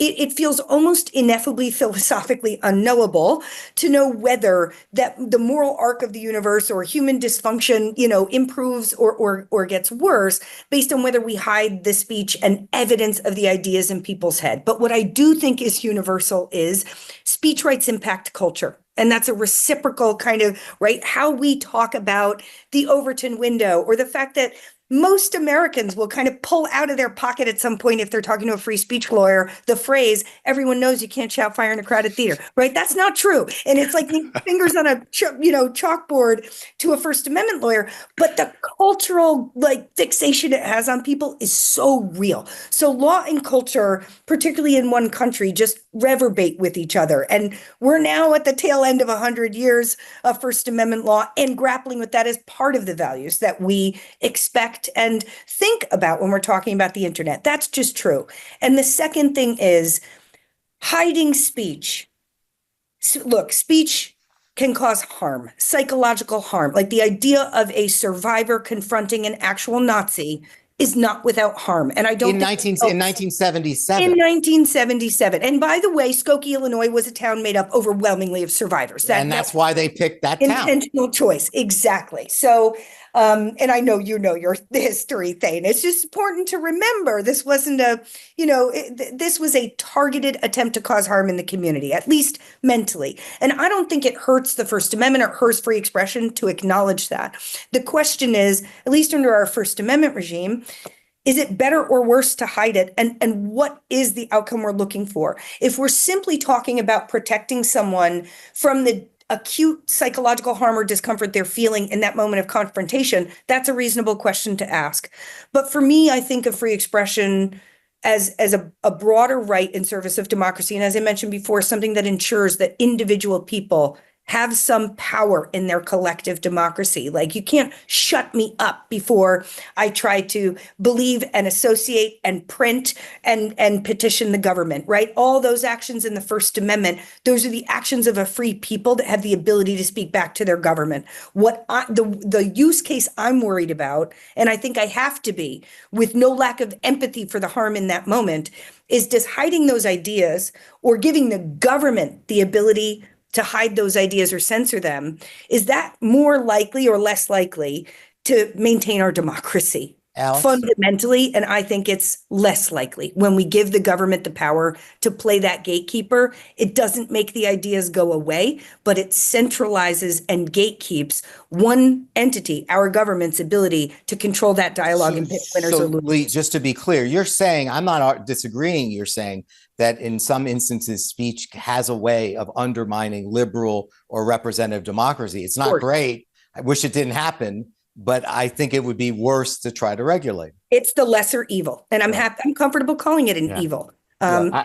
it feels almost ineffably philosophically unknowable to know whether that the moral arc of the universe or human dysfunction, improves or gets worse based on whether we hide the speech and evidence of the ideas in people's head. But what I do think is universal is speech rights impact culture. And that's a reciprocal kind of, right? How we talk about the Overton window or the fact that most Americans will kind of pull out of their pocket at some point if they're talking to a free speech lawyer, the phrase, everyone knows you can't shout fire in a crowded theater, right? That's not true. And it's like fingers on a chalkboard to a First Amendment lawyer, but the cultural fixation it has on people is so real. So law and culture, particularly in one country, just reverberate with each other. And we're now at the tail end of 100 years of First Amendment law and grappling with that as part of the values that we expect and think about when we're talking about the internet. That's just true. And the second thing is hiding speech. Look, speech can cause harm, psychological harm. Like the idea of a survivor confronting an actual Nazi is not without harm. And I don't in 1977. In 1977. And by the way, Skokie, Illinois was a town made up overwhelmingly of survivors. And that's why they picked that town. Intentional choice. Exactly. So, and I know the history, Thane. It's just important to remember this wasn't this was a targeted attempt to cause harm in the community, at least mentally. And I don't think it hurts the First Amendment or hurts free expression to acknowledge that. The question is, at least under our First Amendment regime, is it better or worse to hide it? And what is the outcome we're looking for? If we're simply talking about protecting someone from the acute psychological harm or discomfort they're feeling in that moment of confrontation, that's a reasonable question to ask. But for me, I think of free expression as a broader right in service of democracy. And as I mentioned before, something that ensures that individual people have some power in their collective democracy. Like you can't shut me up before I try to believe and associate and print and petition the government, right? All those actions in the First Amendment, those are the actions of a free people that have the ability to speak back to their government. The use case I'm worried about, and I think I have to be, with no lack of empathy for the harm in that moment, is just hiding those ideas or giving the government the ability to hide those ideas or censor them, is that more likely or less likely to maintain our democracy? Alex? Fundamentally, and I think it's less likely when we give the government the power to play that gatekeeper. It doesn't make the ideas go away, but it centralizes and gatekeeps one entity, our government's ability to control that dialogue and pick winners or losers. Lee, just to be clear, you're saying, I'm not disagreeing, you're saying that in some instances, speech has a way of undermining liberal or representative democracy. It's not great. I wish it didn't happen, but I think it would be worse to try to regulate. It's the lesser evil, and I'm comfortable calling it an evil. I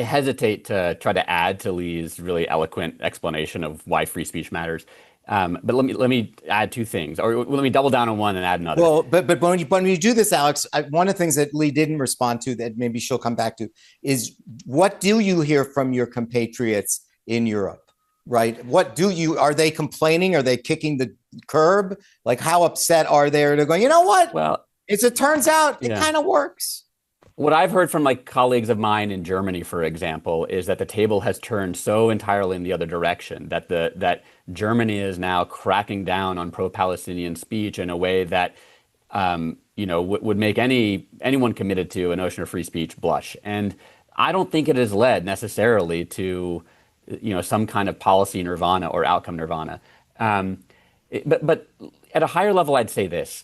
hesitate to try to add to Lee's really eloquent explanation of why free speech matters. But let me add two things, or let me double down on one and add another. Well, but when you do this, Alex, one of the things that Lee didn't respond to that maybe she'll come back to is, what do you hear from your compatriots in Europe? Right? Are they complaining? Are they kicking the curb? Like, how upset are they? They're going, you know what? Well, as it turns out, it kind of works. What I've heard from like colleagues of mine in Germany, for example, is that the table has turned so entirely in the other direction that that Germany is now cracking down on pro-Palestinian speech in a way that would make anyone committed to a notion of free speech blush. And I don't think it has led necessarily to some kind of policy nirvana or outcome nirvana. But at a higher level, I'd say this.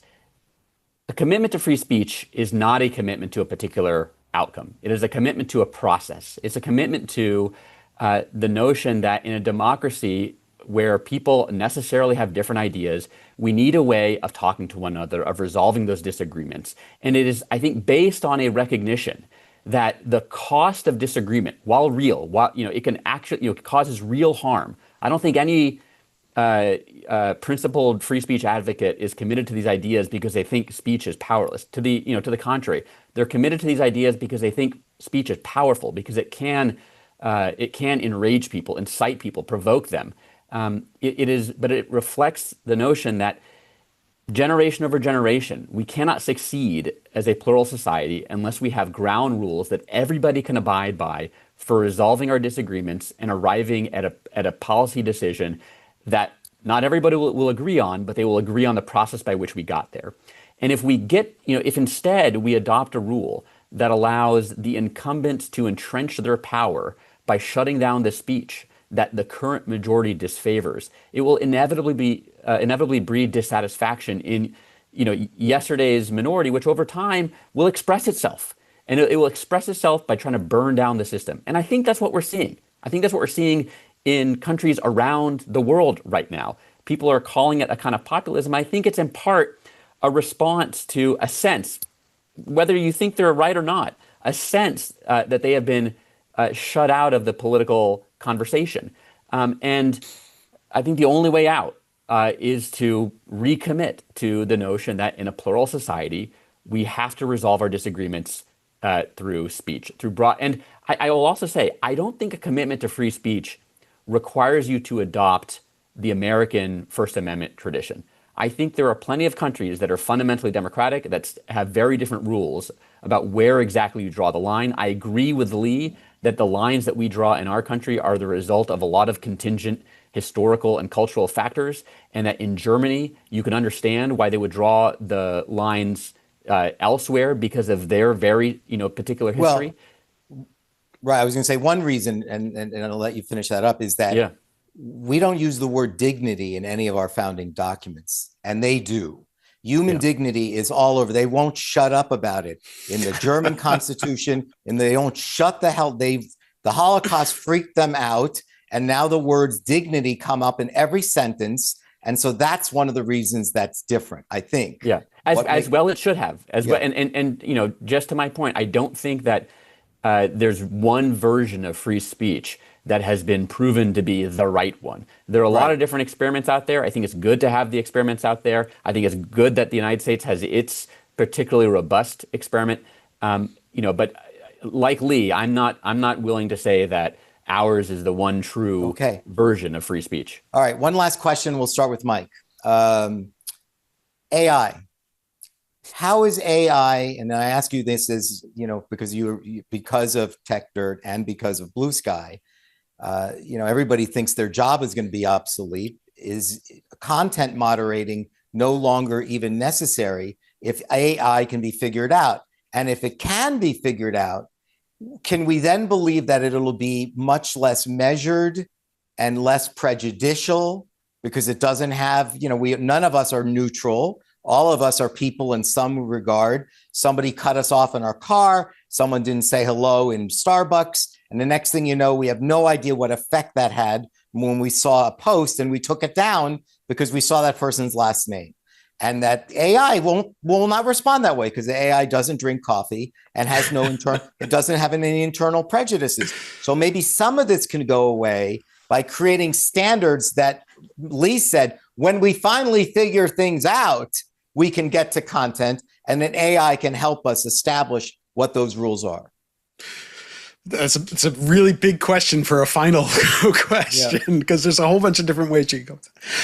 A commitment to free speech is not a commitment to a particular outcome. It is a commitment to a process. It's a commitment to the notion that in a democracy where people necessarily have different ideas, we need a way of talking to one another, of resolving those disagreements. And it is, I think, based on a recognition that the cost of disagreement, while real, it can actually, causes real harm. I don't think any principled free speech advocate is committed to these ideas because they think speech is powerless. To the contrary, they're committed to these ideas because they think speech is powerful, because it can enrage people, incite people, provoke them. But it reflects the notion that generation over generation, we cannot succeed as a plural society unless we have ground rules that everybody can abide by for resolving our disagreements and arriving at a policy decision that not everybody will agree on, but they will agree on the process by which we got there. And if if instead we adopt a rule that allows the incumbents to entrench their power by shutting down the speech that the current majority disfavors, it will inevitably breed dissatisfaction in yesterday's minority, which over time will express itself. And it will express itself by trying to burn down the system. And I think that's what we're seeing. I think that's what we're seeing in countries around the world right now. People are calling it a kind of populism. I think it's in part a response to a sense, whether you think they're right or not, a sense that they have been shut out of the political conversation. And I think the only way out is to recommit to the notion that in a plural society, we have to resolve our disagreements through speech, through broad. And I will also say, I don't think a commitment to free speech requires you to adopt the American First Amendment tradition. I think there are plenty of countries that are fundamentally democratic that have very different rules about where exactly you draw the line. I agree with Lee that the lines that we draw in our country are the result of a lot of contingent historical and cultural factors, and that in Germany, you can understand why they would draw the lines elsewhere because of their very particular history. Well, right. I was going to say one reason, and I'll let you finish that up, is that we don't use the word dignity in any of our founding documents, and they do. Human dignity is all over. They won't shut up about it in the German Constitution, and they don't shut the hell. The Holocaust freaked them out, and now the words dignity come up in every sentence, and so that's one of the reasons that's different, I think. Yeah, as well it should have. Well, and just to my point, I don't think that there's one version of free speech that has been proven to be the right one. There are a lot of different experiments out there. I think it's good to have the experiments out there. I think it's good that the United States has its particularly robust experiment. But like Lee, I'm not willing to say that ours is the one true version of free speech. All right, one last question. We'll start with Mike. AI. How is AI, and I ask you this because because of Techdirt and because of Bluesky, everybody thinks their job is going to be obsolete. Is content moderating no longer even necessary if AI can be figured out? And if it can be figured out, can we then believe that it'll be much less measured and less prejudicial because it doesn't have, none of us are neutral. All of us are people in some regard. Somebody cut us off in our car. Someone didn't say hello in Starbucks. And the next thing you know, we have no idea what effect that had when we saw a post and we took it down because we saw that person's last name. And that AI will not respond that way because the AI doesn't drink coffee and has no it doesn't have any internal prejudices. So maybe some of this can go away by creating standards that Lee said, when we finally figure things out, we can get to content and then AI can help us establish what those rules are. It's a really big question for a final question because there's a whole bunch of different ways you can go.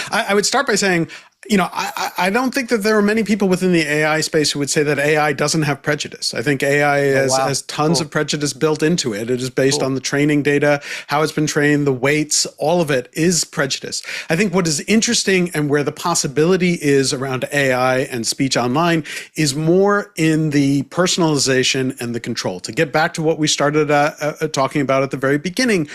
I would start by saying, I don't think that there are many people within the AI space who would say that AI doesn't have prejudice. I think AI has tons of prejudice built into it. It is based on the training data, how it's been trained, the weights, all of it is prejudice. I think what is interesting and where the possibility is around AI and speech online is more in the personalization and the control. To get back to what we started talking about at the very beginning,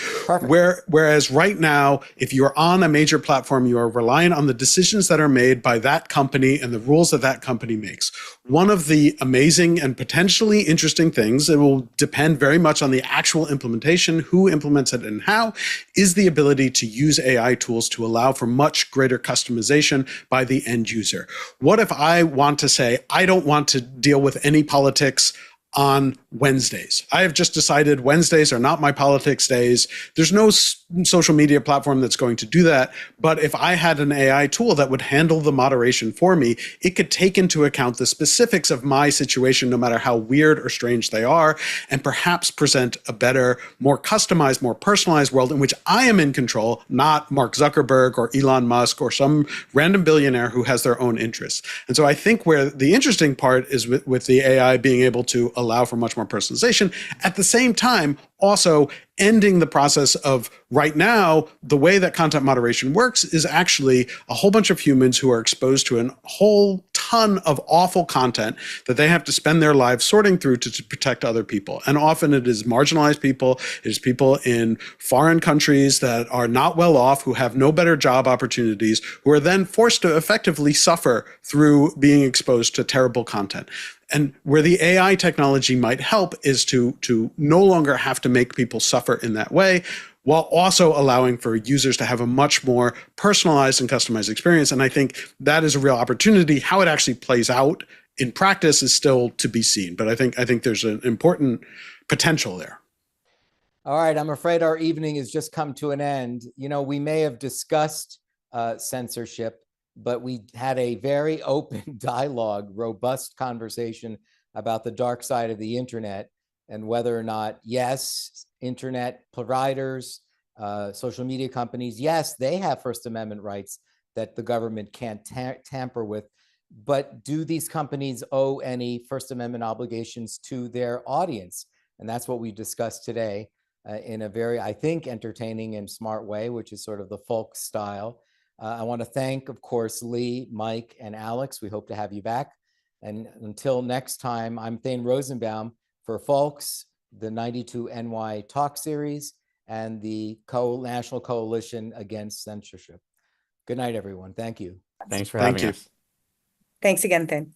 whereas right now, if you're on a major platform, you are reliant on the decisions that are made by that company and the rules that that company makes. One of the amazing and potentially interesting things, it will depend very much on the actual implementation, who implements it and how, is the ability to use AI tools to allow for much greater customization by the end user. What if I want to say, I don't want to deal with any politics on Wednesdays? I have just decided Wednesdays are not my politics days. There's no social media platform that's going to do that. But if I had an AI tool that would handle the moderation for me, it could take into account the specifics of my situation, no matter how weird or strange they are, and perhaps present a better, more customized, more personalized world in which I am in control, not Mark Zuckerberg or Elon Musk or some random billionaire who has their own interests. And so I think where the interesting part is with the AI being able to allow for much more personalization, at the same time, also ending the process of right now, the way that content moderation works is actually a whole bunch of humans who are exposed to a whole ton of awful content that they have to spend their lives sorting through to protect other people. And often it is marginalized people, it is people in foreign countries that are not well off, who have no better job opportunities, who are then forced to effectively suffer through being exposed to terrible content. And where the AI technology might help is to no longer have to make people suffer in that way, while also allowing for users to have a much more personalized and customized experience. And I think that is a real opportunity. How it actually plays out in practice is still to be seen. But I think there's an important potential there. All right, I'm afraid our evening has just come to an end. We may have discussed censorship, but we had a very open dialogue, robust conversation about the dark side of the internet and whether or not, yes, internet providers, social media companies, yes, they have First Amendment rights that the government can't tamper with. But do these companies owe any First Amendment obligations to their audience? And that's what we discussed today in a very, I think, entertaining and smart way, which is sort of the FOLCS style. I want to thank, of course, Lee, Mike, and Alex. We hope to have you back. And until next time, I'm Thane Rosenbaum for FOLCS, the 92NY Talk Series, and the National Coalition Against Censorship. Good night, everyone. Thank you. Thanks for having us. Thanks again, Thane.